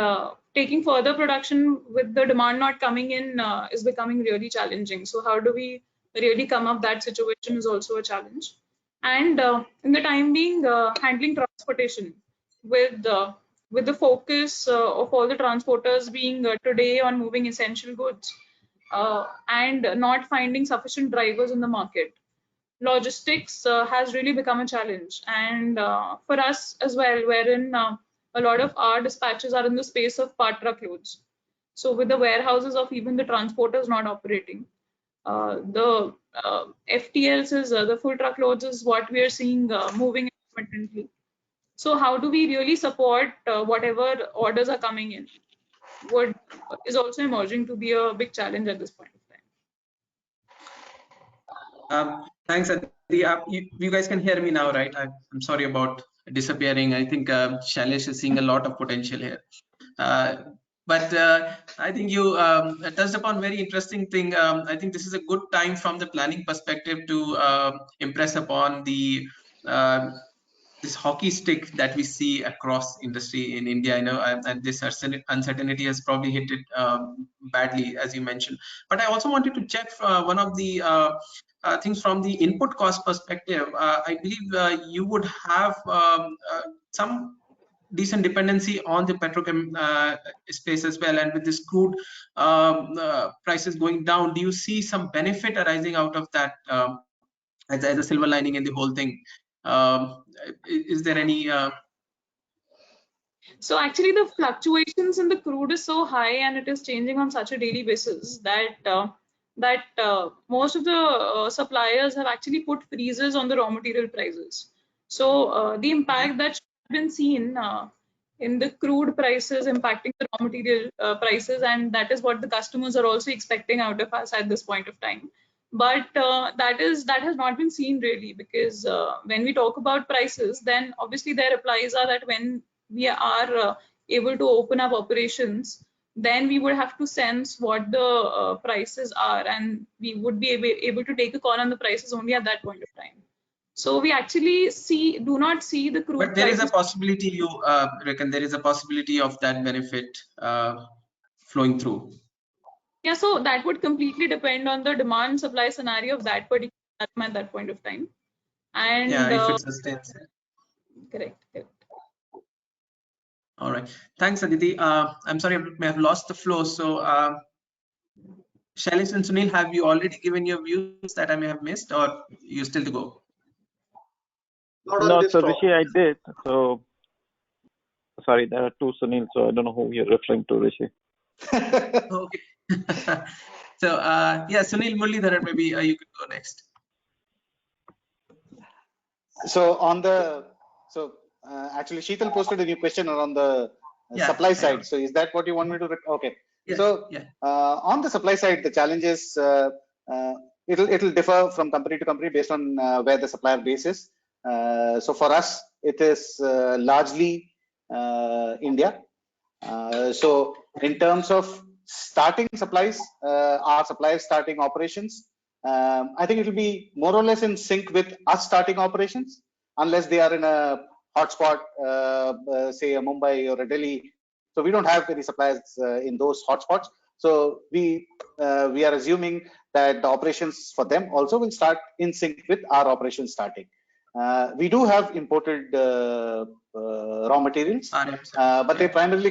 taking further production with the demand not coming in is becoming really challenging. So how do we really come up that situation is also a challenge. And in the time being, handling transportation with the focus of all the transporters being today on moving essential goods and not finding sufficient drivers in the market. Logistics has really become a challenge, and for us as well, wherein a lot of our dispatches are in the space of part truckloads. So with the warehouses of even the transporters not operating, the FTLs is the full truckloads is what we are seeing moving intermittently. So how do we really support whatever orders are coming in? What is also emerging to be a big challenge at this point of time. Thanks, Aditi. You guys can hear me now, right? I'm sorry about disappearing. I think Shailesh is seeing a lot of potential here. But I think you touched upon very interesting thing. I think this is a good time from the planning perspective to impress upon the this hockey stick that we see across industry in India. And this uncertainty has probably hit it badly, as you mentioned. But I also wanted to check one of the things from the input cost perspective. I believe you would have some decent dependency on the petrochem space as well, and with this crude prices going down, do you see some benefit arising out of that as a silver lining in the whole thing? Is there any So actually the fluctuations in the crude is so high and it is changing on such a daily basis that most of the suppliers have actually put freezes on the raw material prices. So the impact that's been seen in the crude prices impacting the raw material prices, and that is what the customers are also expecting out of us at this point of time. But that has not been seen really, because when we talk about prices, then obviously their replies are that when we are able to open up operations, then we would have to sense what the prices are, and we would be able to take a call on the prices only at that point of time. So we actually do not see the crude. But there is a possibility, you reckon there is a possibility of that benefit flowing through? Yeah, so that would completely depend on the demand supply scenario of that particular time at that point of time. And yeah, if it sustains. Correct. All right. Thanks, Aditi. I'm sorry, I may have lost the flow. So Shailesh and Sunil, have you already given your views that I may have missed, or you still to go? No, so Rishi, I did. So sorry, there are two Sunil, so I don't know who you're referring to, Rishi. Okay. So yeah, Sunil Muralidharan, maybe you could go next. So actually Sheetal posted a new question around the supply side. So is that what you want me to? Okay. Yes, so on the supply side, the challenges it'll differ from company to company based on where the supplier base is. So for us, it is largely India. So in terms of starting supplies, our suppliers starting operations, I think it will be more or less in sync with us starting operations, unless they are in a hotspot, say a Mumbai or a Delhi. So we don't have any suppliers in those hotspots. So we are assuming that the operations for them also will start in sync with our operations starting. We do have imported raw materials, RMs, but they yeah. primarily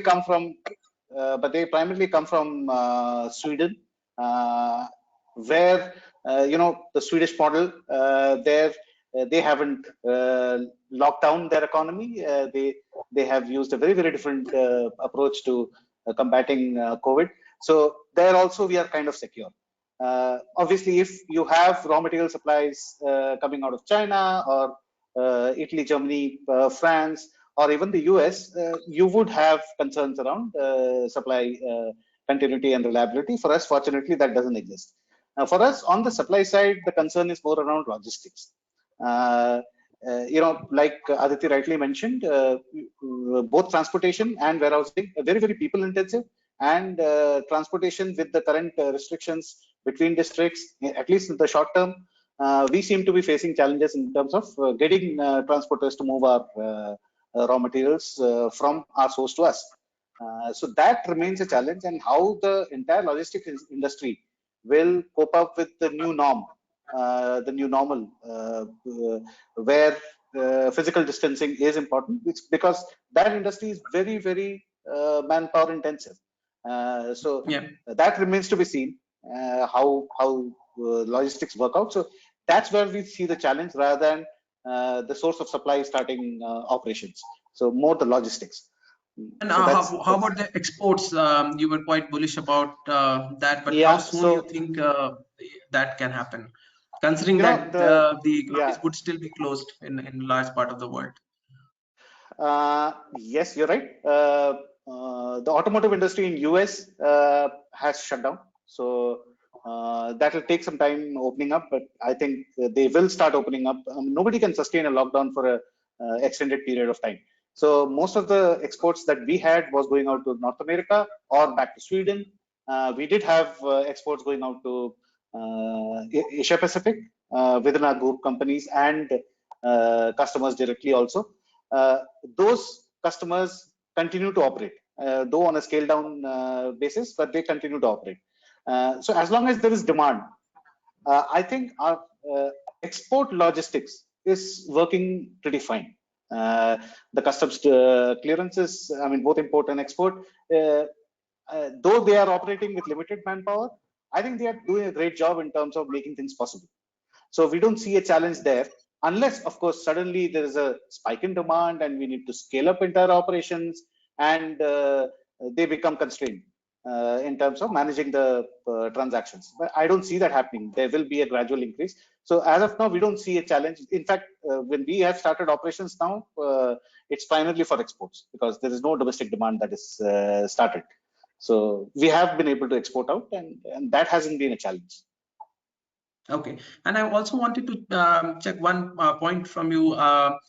come from Sweden, where the Swedish model, there they haven't locked down their economy. They have used a very different approach to combating COVID. So there also we are kind of secure. Obviously, if you have raw material supplies coming out of China or Italy, Germany, France, or even the US, you would have concerns around supply continuity and reliability. For us, fortunately, that doesn't exist. For us, on the supply side, the concern is more around logistics. Like Aditi rightly mentioned, both transportation and warehousing are very people intensive, and transportation with the current restrictions between districts, at least in the short term, we seem to be facing challenges in terms of getting transporters to move our raw materials from our source to us. So that remains a challenge, and how the entire logistics industry will cope up with the new norm, the new normal, where physical distancing is important, because that industry is very manpower intensive. So Yeah. that remains to be seen, how logistics work out. So that's where we see the challenge, rather than the source of supply starting operations. So more the logistics. And So how about the exports? You were quite bullish about that, but yeah, how soon so you think that can happen, considering you know, that the the economies yeah would still be closed in large part of the world? Yes, you're right. The automotive industry in US has shut down, so that will take some time opening up, but I think they will start opening up. Nobody can sustain a lockdown for a extended period of time. So most of the exports that we had was going out to North America or back to Sweden. We did have exports going out to Asia Pacific within our group companies and customers directly also. Those customers continue to operate, though on a scale down basis, but they continue to operate. So as long as there is demand, I think our export logistics is working pretty fine. The customs clearances, I mean, both import and export, though they are operating with limited manpower, I think they are doing a great job in terms of making things possible. So we don't see a challenge there, unless, of course, suddenly there is a spike in demand and we need to scale up entire operations, and they become constrained in terms of managing the transactions. But I don't see that happening. There will be a gradual increase. So as of now, we don't see a challenge. In fact, when we have started operations now, it's primarily for exports, because there is no domestic demand that is started. So we have been able to export out, and that hasn't been a challenge. Okay, and I also wanted to check one point from you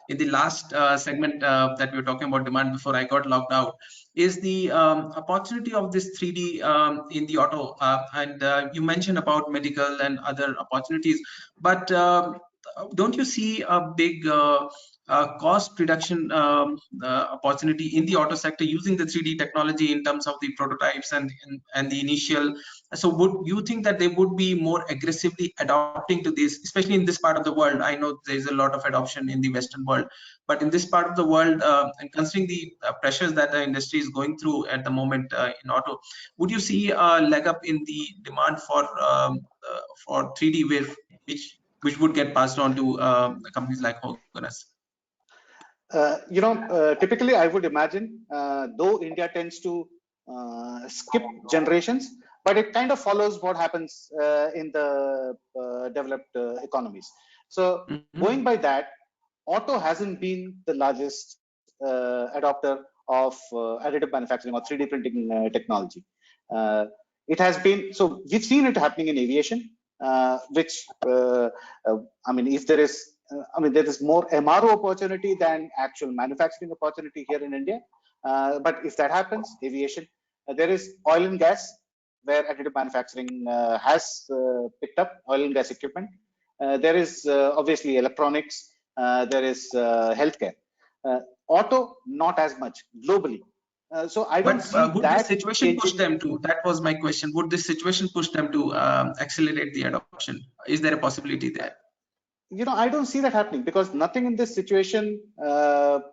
in the last segment that we were talking about demand before I got logged out, is the opportunity of this 3D in the auto, and you mentioned about medical and other opportunities, but don't you see a big cost reduction opportunity in the auto sector using the 3D technology in terms of the prototypes and the initial? So would you think that they would be more aggressively adopting to this, especially in this part of the world? I know there's a lot of adoption in the Western world, but in this part of the world, and considering the pressures that the industry is going through at the moment in auto, would you see a leg up in the demand for 3D wave, which would get passed on to companies like Höganäs? Typically, I would imagine, though India tends to skip generations, but it kind of follows what happens in the developed economies. So going by that, auto hasn't been the largest adopter of additive manufacturing or 3D printing technology. It has been, so we've seen it happening in aviation, which, I mean, if there is, there is more MRO opportunity than actual manufacturing opportunity here in India. But if that happens, aviation, there is oil and gas, where additive manufacturing has picked up oil and gas equipment. There is obviously electronics, there is healthcare. Auto, not as much globally. So I don't see would that this situation changing. push them to, that was my question, would this situation push them to accelerate the adoption? Is there a possibility there? I don't see that happening, because nothing in this situation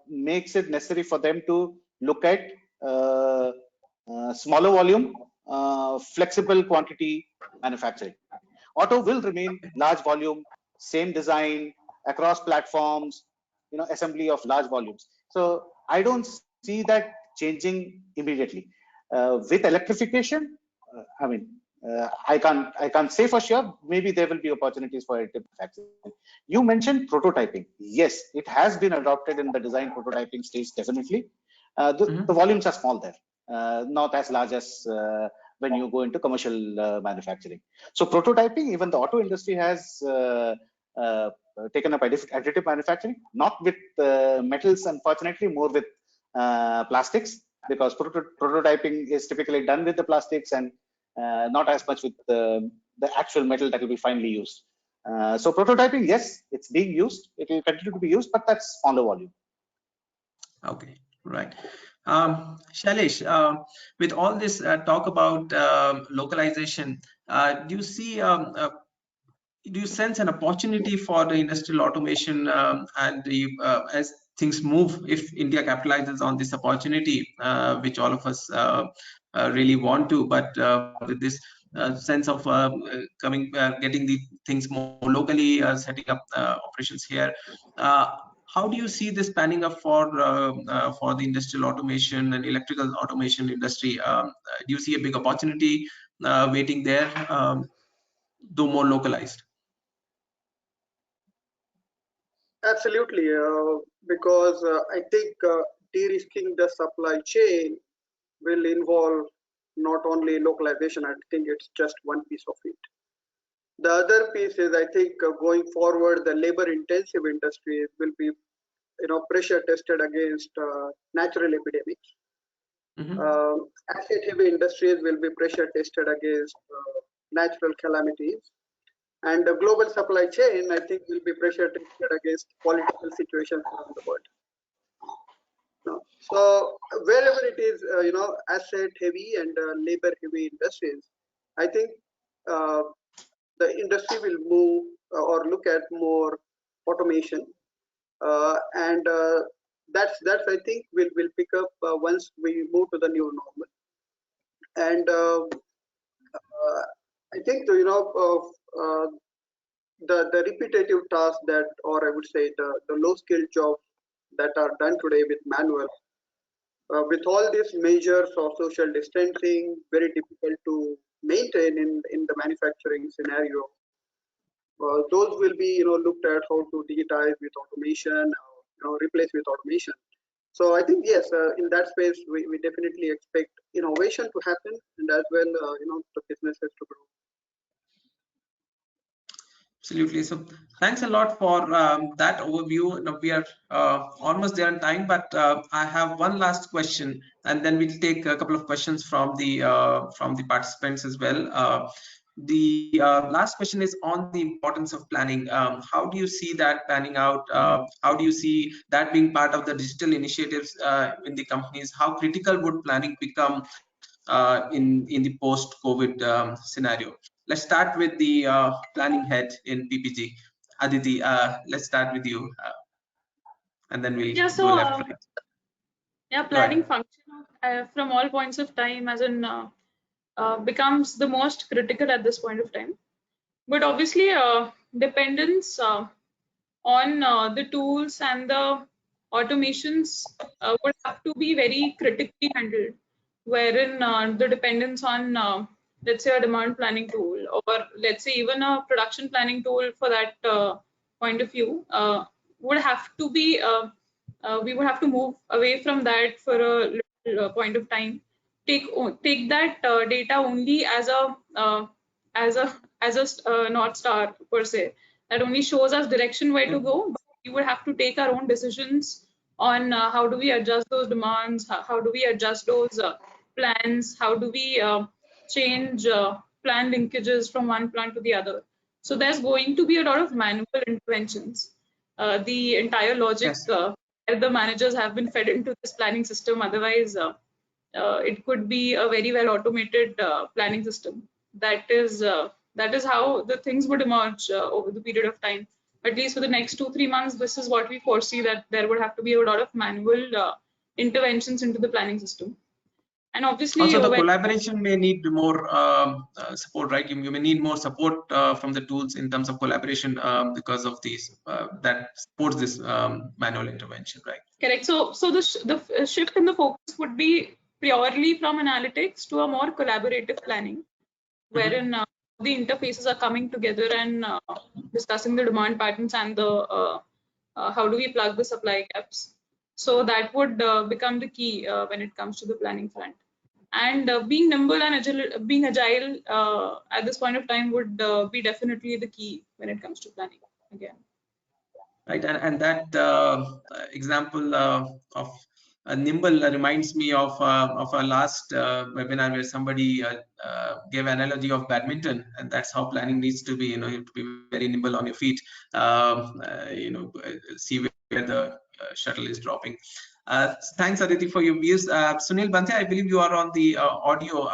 makes it necessary for them to look at smaller volume, flexible quantity manufacturing. Auto will remain large volume, same design across platforms, assembly of large volumes. So I don't see that changing immediately. With electrification, I can't say for sure. Maybe there will be opportunities for additive manufacturing. You mentioned prototyping. Yes, it has been adopted in the design prototyping stage, definitely. The volumes are small there, not as large as when you go into commercial manufacturing. So prototyping, even the auto industry has taken up additive manufacturing, not with metals, unfortunately, more with plastics, because prototyping is typically done with the plastics and not as much with the actual metal that will be finally used. So prototyping, yes, it's being used. It will continue to be used, but that's smaller volume. Okay, right. Shailesh, with all this talk about localization, do you sense an opportunity for the industrial automation and as things move, if India capitalizes on this opportunity, which all of us really want to, but with this sense of getting the things more locally, setting up operations here, how do you see this panning up for the industrial automation and electrical automation industry? Do you see a big opportunity waiting there, though more localized? Absolutely, because I think de-risking the supply chain will involve not only localization. I think it's just one piece of it. The other piece is, I think, going forward, the labor-intensive industries will be, pressure tested against natural epidemics. Asset-heavy industries will be pressure tested against natural calamities. And the global supply chain, I think, will be pressure tested against political situations around the world. So wherever it is, asset-heavy and labor-heavy industries, I think the industry will move or look at more automation, and that's I think will pick up once we move to the new normal. And I think the repetitive tasks that, or I would say the low skill jobs that are done today with manual, with all these measures of social distancing, very difficult to maintain in the manufacturing scenario. Those will be looked at how to digitize with automation, replace with automation. So I think yes, in that space we definitely expect innovation to happen, and as well the businesses to grow. Absolutely. So thanks a lot for that overview. Now we are almost there on time, but I have one last question, and then we'll take a couple of questions from the participants as well. The last question is on the importance of planning. How do you see that panning out? How do you see that being part of the digital initiatives in the companies? How critical would planning become in the post-COVID scenario? Let's start with the planning head in PPG. Aditi, let's start with you, and then we'll go left. Yeah, planning function from all points of time as in becomes the most critical at this point of time. But obviously, dependence on the tools and the automations would have to be very critically handled, wherein the dependence on let's say a demand planning tool, or let's say even a production planning tool for that point of view would have to be we would have to move away from that for a little point of time. Take that data only as a North Star per se, that only shows us direction where to go, but we would have to take our own decisions on how do we adjust those demands, how do we adjust those plans, how do we change plan linkages from one plant to the other. So there's going to be a lot of manual interventions. The entire logic the managers have been fed into this planning system. Otherwise, it could be a very well automated planning system. That is how the things would emerge over the period of time. at least for the next 2-3 months, this is what we foresee, that there would have to be a lot of manual interventions into the planning system. And obviously, also the collaboration may need more support, right? You may need more support from the tools in terms of collaboration because of these that supports this manual intervention, right? Correct. So the shift in the focus would be purely from analytics to a more collaborative planning, wherein the interfaces are coming together and discussing the demand patterns and the how do we plug the supply gaps. So that would become the key when it comes to the planning front. And being nimble and agile at this point of time would be definitely the key when it comes to planning again. Right, and that example of nimble reminds me of our last webinar where somebody gave analogy of badminton, and that's how planning needs to be. You know, you have to be very nimble on your feet. See where the shuttle is dropping. Thanks, Aditi, for your views. Sunil Bhantia, I believe you are on the audio.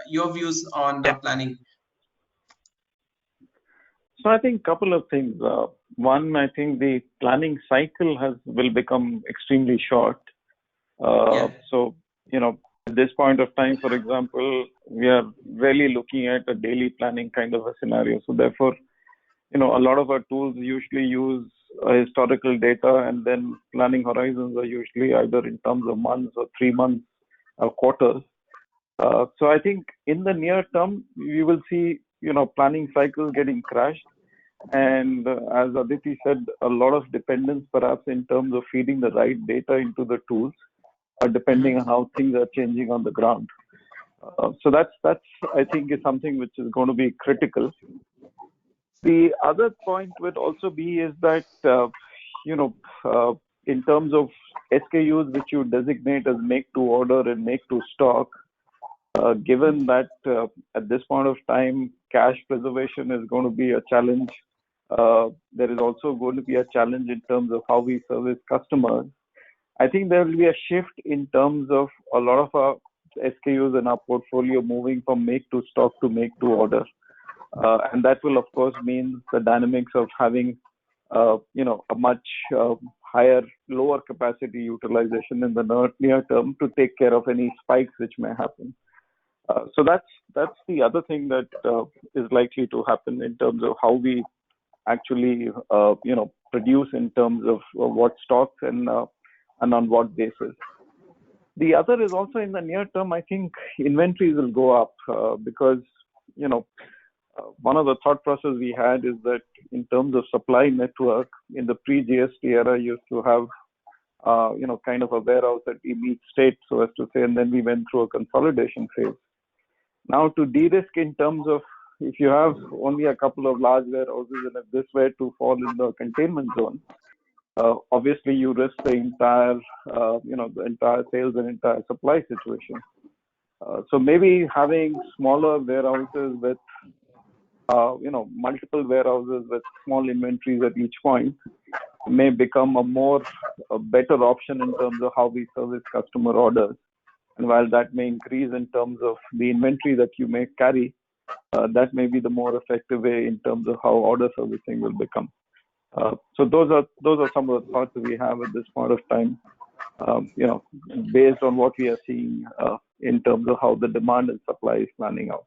Your views on planning. So I think a couple of things. One, I think the planning cycle will become extremely short. So, you know, at this point of time, for example, we are really looking at a daily planning kind of a scenario. So therefore, you know, a lot of our tools usually use historical data, and then planning horizons are usually either in terms of months or 3 months or quarters. So I think in the near term, we will see, you know, planning cycles getting crashed. And as Aditi said, a lot of dependence perhaps in terms of feeding the right data into the tools, depending on how things are changing on the ground. So that's I think is something which is going to be critical. The other point would also be is that, in terms of SKUs which you designate as make to order and make to stock, given that at this point of time, cash preservation is going to be a challenge. There is also going to be a challenge in terms of how we service customers. I think there will be a shift in terms of a lot of our SKUs in our portfolio moving from make to stock to make to order. And that will, of course, mean the dynamics of having, a much higher, lower capacity utilization in the near term to take care of any spikes which may happen. So that's the other thing that is likely to happen in terms of how we actually, produce in terms of what stocks and on what basis. The other is also in the near term, I think inventories will go up because, one of the thought process we had is that in terms of supply network in the pre-GST era used to have, kind of a warehouse at each state, so as to say, and then we went through a consolidation phase. Now to de-risk in terms of if you have only a couple of large warehouses and if this were to fall in the containment zone, obviously you risk the entire, the entire sales and entire supply situation. So maybe having smaller warehouses with, multiple warehouses with small inventories at each point may become a better option in terms of how we service customer orders. And while that may increase in terms of the inventory that you may carry, that may be the more effective way in terms of how order servicing will become. So those are some of the thoughts that we have at this point of time, based on what we are seeing in terms of how the demand and supply is planning out.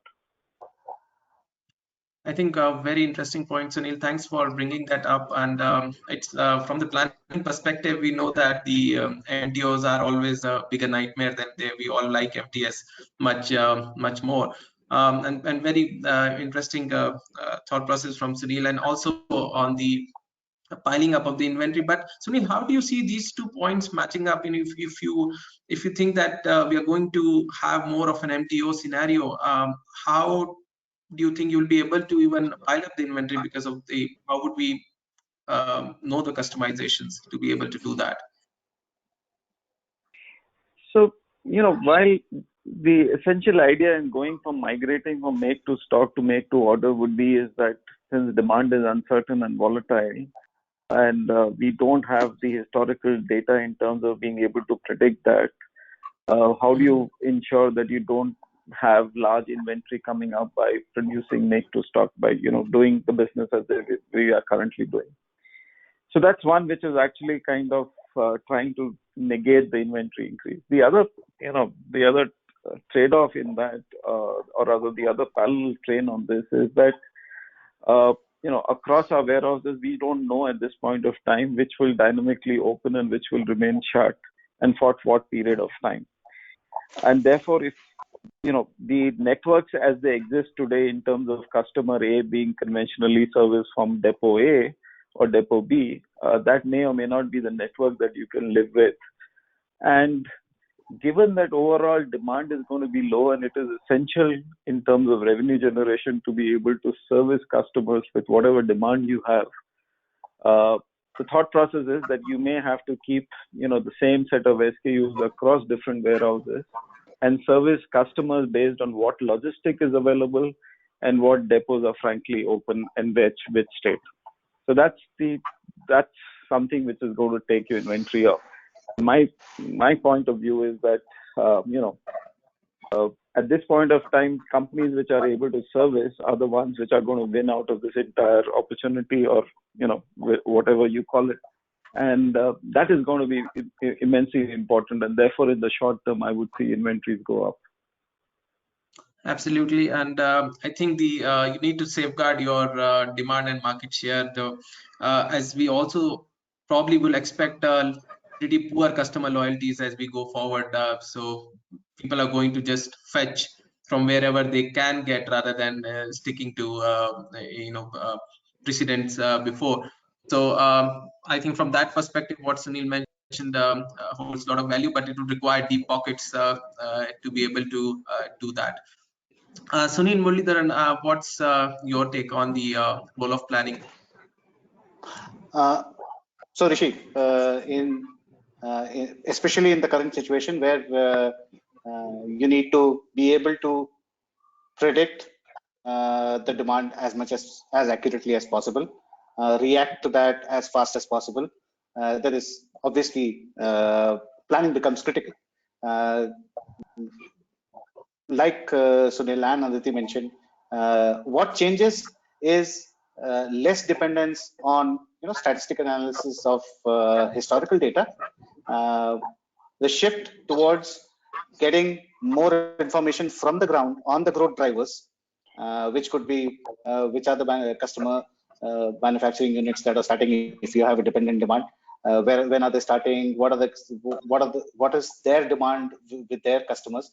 I think a very interesting point, Sunil. Thanks for bringing that up. And it's from the planning perspective, we know that the MTOs are always a bigger nightmare than we all like MTS much more. And very interesting thought process from Sunil, and also on the piling up of the inventory. But Sunil, how do you see these 2 points matching up? And if you think that we are going to have more of an MTO scenario, how do you think you'll be able to even pile up the inventory because of how would we know the customizations to be able to do that? So, while the essential idea in going from migrating from make to stock to make to order would be is that since demand is uncertain and volatile, and we don't have the historical data in terms of being able to predict that, how do you ensure that you don't have large inventory coming up by producing make to stock, by doing the business as we are currently doing. So that's one which is actually kind of trying to negate the inventory increase. The other trade-off in that, or rather the other parallel train on this is that across our warehouses, we don't know at this point of time which will dynamically open and which will remain shut, and for what period of time. And therefore, if the networks as they exist today in terms of customer A being conventionally serviced from depot A or depot B, that may or may not be the network that you can live with. And given that overall demand is going to be low, and it is essential in terms of revenue generation to be able to service customers with whatever demand you have, the thought process is that you may have to keep the same set of SKUs across different warehouses and service customers based on what logistic is available and what depots are frankly open and which state. So that's something which is going to take your inventory up. My point of view is that at this point of time, companies which are able to service are the ones which are going to win out of this entire opportunity, or whatever you call it, and that is going to be immensely important. And therefore, in the short term, I would see inventories go up. Absolutely, and I think you need to safeguard your demand and market share, as we also probably will expect pretty poor customer loyalties as we go forward. So people are going to just fetch from wherever they can get, rather than sticking to precedents before. So I think from that perspective, what Sunil mentioned holds a lot of value, but it would require deep pockets to be able to do that. Sunil Muralidharan, what's your take on the role of planning? So Rishi, especially in the current situation where you need to be able to predict the demand as much as accurately as possible, react to that as fast as possible, that is obviously planning becomes critical. Like Sunil and Aditi mentioned, what changes is less dependence on statistical analysis of historical data. The shift towards getting more information from the ground on the growth drivers, which could be which are the customer manufacturing units that are starting. If you have a dependent demand, when are they starting? What is their demand with their customers?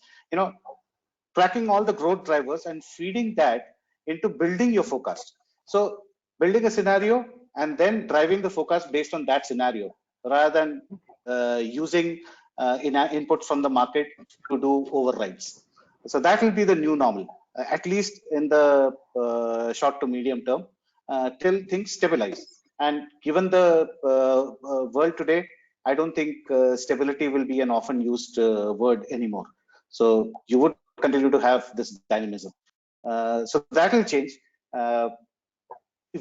Tracking all the growth drivers and feeding that into building your forecast. So building a scenario and then driving the forecast based on that scenario, rather than using input from the market to do overrides. So that will be the new normal, at least in the short to medium term, till things stabilize. And given the world today, I don't think stability will be an often used word anymore. So you would continue to have this dynamism. So that will change.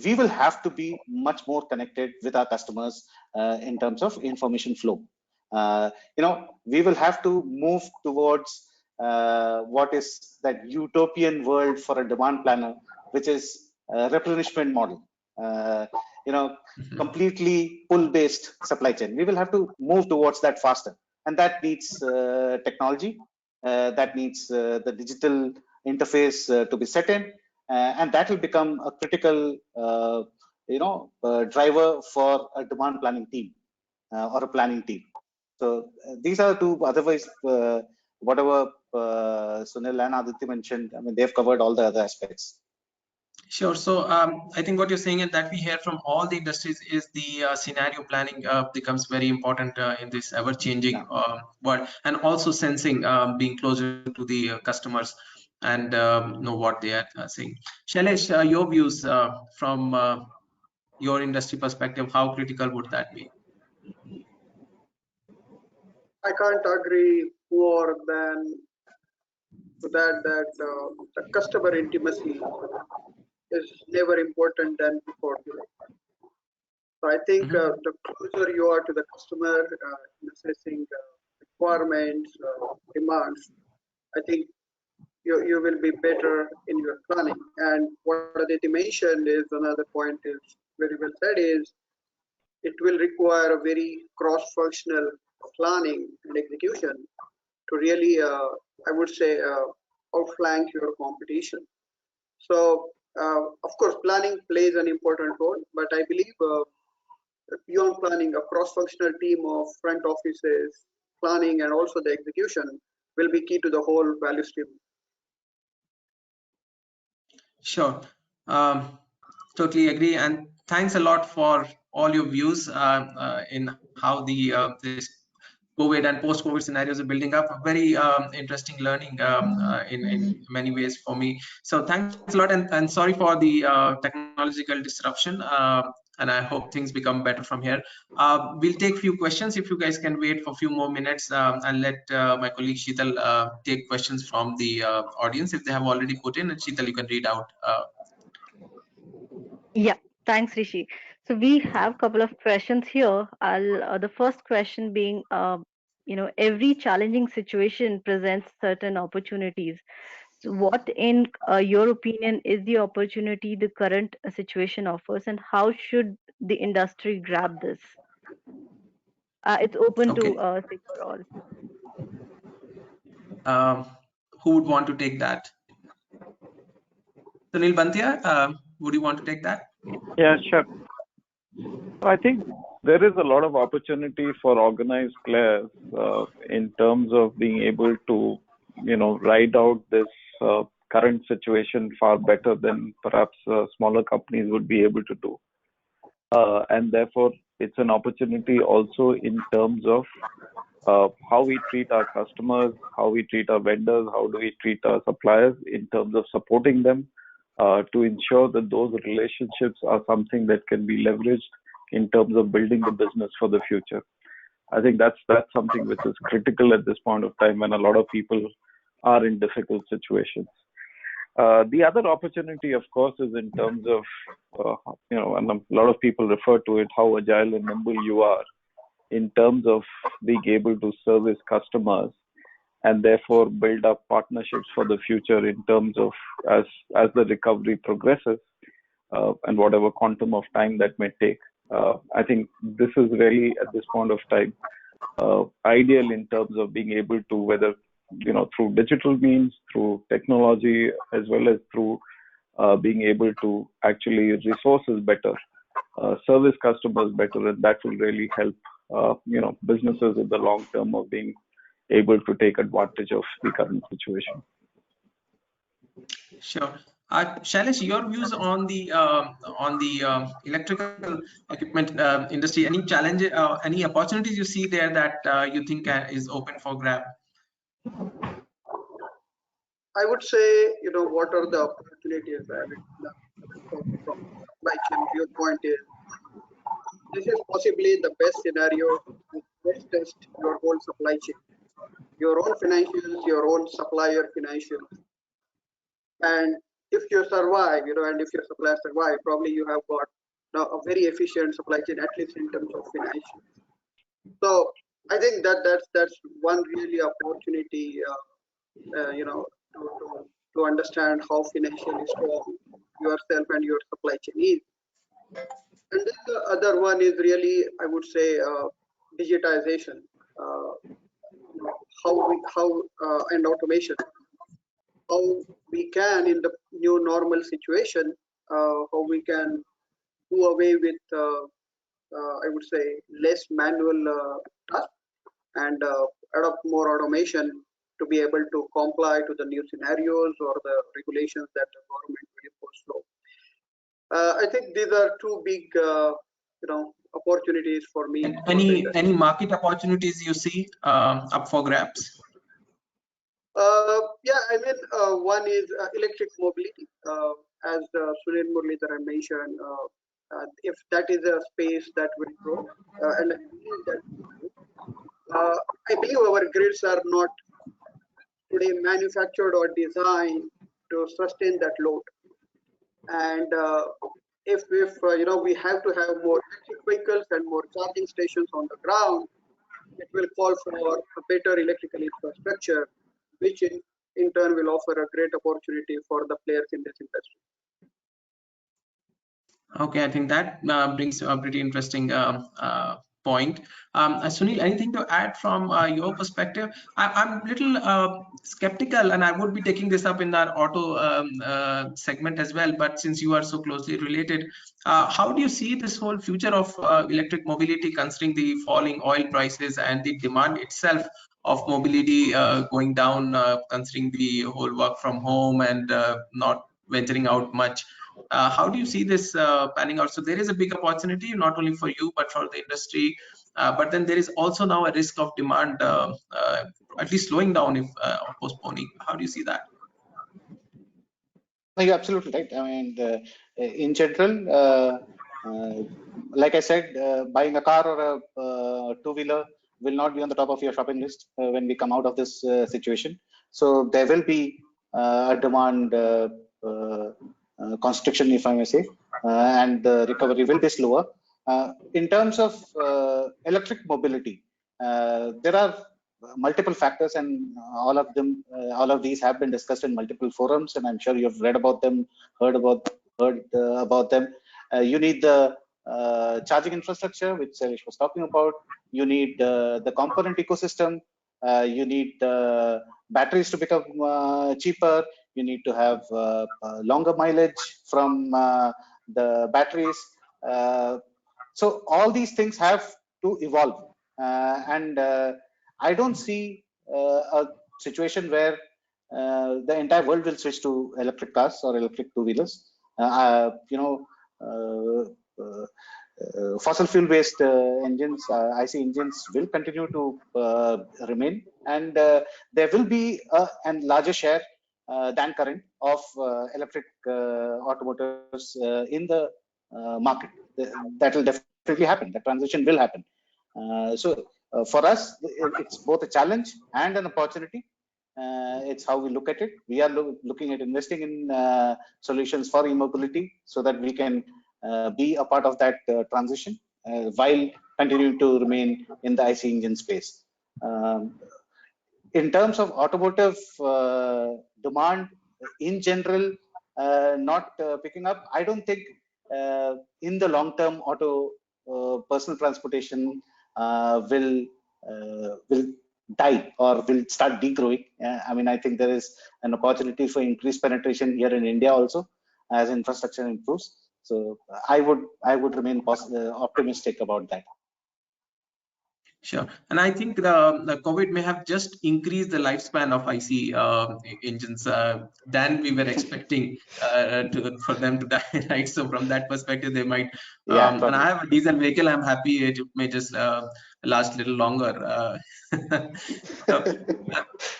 We will have to be much more connected with our customers in terms of information flow. We will have to move towards what is that utopian world for a demand planner, which is a replenishment model. Completely pull-based supply chain. We will have to move towards that faster, and that needs technology. That needs the digital interface to be set in, and that will become a critical driver for a demand planning team or a planning team. So these are two. Otherwise, whatever Sunil and Aditi mentioned, I mean, they've covered all the other aspects. Sure. So I think what you're saying is that we hear from all the industries is the scenario planning becomes very important in this ever-changing world, and also sensing, being closer to the customers and know what they are saying. Shailesh, your views from your industry perspective, how critical would that be? I can't agree more than that the customer intimacy is never important than before. So I think the closer you are to the customer, assessing requirements, demands, I think you will be better in your planning. And what Aditi mentioned is another point is very well said is it will require a very cross-functional planning and execution to really, I would say, outflank your competition. So, of course, planning plays an important role, but I believe beyond planning, a cross-functional team of front offices, planning, and also the execution will be key to the whole value stream. Sure. Totally agree. And thanks a lot for all your views in how the this COVID and post-COVID scenarios are building up. A very interesting learning in many ways for me. So thanks a lot, and sorry for the technological disruption. And I hope things become better from here. We'll take few questions. If you guys can wait for a few more minutes, and let my colleague Sheetal take questions from the audience if they have already put in. And Sheetal, you can read out. Yeah, thanks, Rishi. So we have a couple of questions here. I'll the first question being, every challenging situation presents certain opportunities. So what, in your opinion, is the opportunity the current situation offers, and how should the industry grab this? It's open Okay. to say for all. Who would want to take that? Sunil Bantia, would you want to take that? Yeah, sure. I think there is a lot of opportunity for organized players in terms of being able to, ride out this current situation far better than perhaps smaller companies would be able to do. And therefore, it's an opportunity also in terms of how we treat our customers, how we treat our vendors, how do we treat our suppliers in terms of supporting them to ensure that those relationships are something that can be leveraged in terms of building the business for the future. I think that's something which is critical at this point of time when a lot of people are in difficult situations. The other opportunity, of course, is in terms of, and a lot of people refer to it, how agile and nimble you are in terms of being able to service customers and therefore build up partnerships for the future in terms of as the recovery progresses and whatever quantum of time that may take. I think this is really at this point of time ideal in terms of being able to, whether through digital means, through technology, as well as through being able to actually resources better, service customers better, and that will really help businesses in the long term of being able to take advantage of the current situation. Sure. Shailesh, your views on the electrical equipment industry? Any challenge, any opportunities you see there that you think is open for grab? I would say, what are the opportunities that from supply chain viewpoint is this is possibly the best scenario to stress test your whole supply chain, your own financials, your own supplier financials. And if you survive, and if your supplier survive, probably you have got a very efficient supply chain, at least in terms of financials. So I think that's one really opportunity, to understand how financially strong yourself and your supply chain is. And then the other one is really, I would say, digitization, and automation. How we can, in the new normal situation, how we can do away with, I would say, less manual tasks and adopt more automation to be able to comply to the new scenarios or the regulations that the government will impose. So I think these are two big, opportunities for me. Any market opportunities you see up for grabs? Yeah, I mean, one is electric mobility, as Sunil Muralidharan mentioned. If that is a space that will grow, and I believe our grids are not today manufactured or designed to sustain that load. And if we have to have more electric vehicles and more charging stations on the ground, it will call for a better electrical infrastructure, which in in turn will offer a great opportunity for the players in this industry. Okay, I think that brings a pretty interesting point. Sunil, anything to add from your perspective? I'm a little skeptical, and I would be taking this up in our auto segment as well. But since you are so closely related, how do you see this whole future of electric mobility, considering the falling oil prices and the demand itself of mobility going down, considering the whole work from home and not venturing out much? How do you see this panning out? So there is a big opportunity, not only for you, but for the industry. But then there is also now a risk of demand, at least slowing down, if postponing. How do you see that? No, you're absolutely right. I mean, in general, like I said, buying a car or a two-wheeler will not be on the top of your shopping list when we come out of this situation. So there will be a demand constriction, if I may say, and the recovery will be slower. In terms of electric mobility, there are multiple factors, and all of these have been discussed in multiple forums, and I'm sure you've read about them, heard about them. You need the charging infrastructure, which Shailesh was talking about. You need the component ecosystem. You need batteries to become cheaper. You need to have longer mileage from the batteries. So all these things have to evolve, and I don't see a situation where the entire world will switch to electric cars or electric two-wheelers. Fossil fuel-based engines, IC engines, will continue to remain, and there will be a larger share than current of electric automotives in the market. That will definitely happen. The transition will happen. For us, it's both a challenge and an opportunity. It's how we look at it. We are looking at investing in solutions for e-mobility so that we can be a part of that transition while continuing to remain in the IC engine space. In terms of automotive demand in general, not picking up, I don't think in the long term auto personal transportation will die or will start degrowing. I mean, I think there is an opportunity for increased penetration here in India also as infrastructure improves. So I would remain optimistic about that. Sure, and I think the COVID may have just increased the lifespan of IC engines than we were expecting for them to die, right? So from that perspective, they might. And I have a diesel vehicle. I'm happy it may just last a little longer.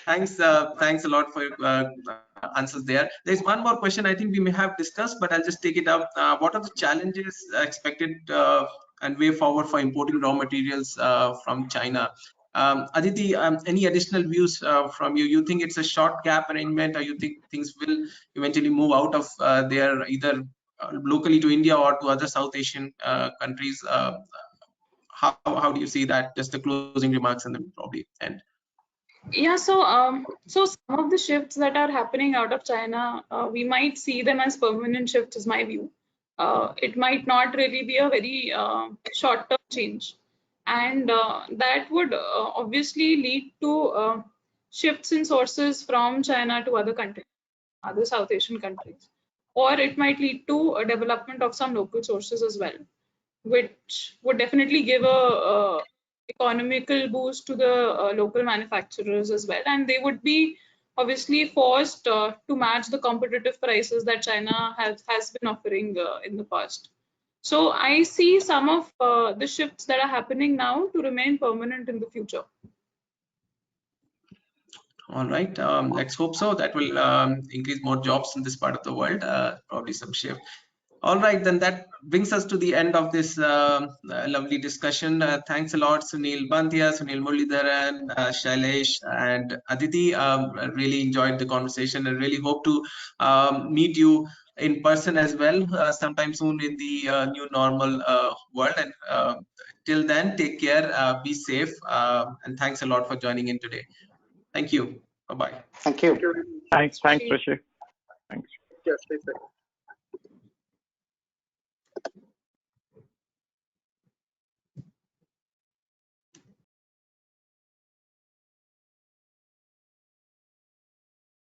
Thanks a lot for your answers there. There's one more question I think we may have discussed, but I'll just take it up. What are the challenges expected and way forward for importing raw materials from China? Aditi, any additional views from you? You think it's a short gap arrangement, or you think things will eventually move out of there, either locally to India or to other South Asian countries? How do you see that? Just the closing remarks and then probably end. Yeah, so some of the shifts that are happening out of China, we might see them as permanent shifts, is my view. It might not really be a very short-term change, and that would obviously lead to shifts in sources from China to other countries, other South Asian countries, or it might lead to a development of some local sources as well, which would definitely give a economical boost to the local manufacturers as well, and they would be obviously forced to match the competitive prices that China has been offering in the past. So I see some of the shifts that are happening now to remain permanent in the future. All right, let's hope so. That will increase more jobs in this part of the world, probably some shift. All right, then that brings us to the end of this lovely discussion. Thanks a lot, Sunil Bhantia, Sunil Muralidharan, Shailesh, and Aditi. I really enjoyed the conversation and really hope to meet you in person as well sometime soon in the new normal world. And till then, take care, be safe, and thanks a lot for joining in today. Thank you. Bye bye. Thank you. Thank you. Thanks, Rishi. Thanks. Yes, stay safe.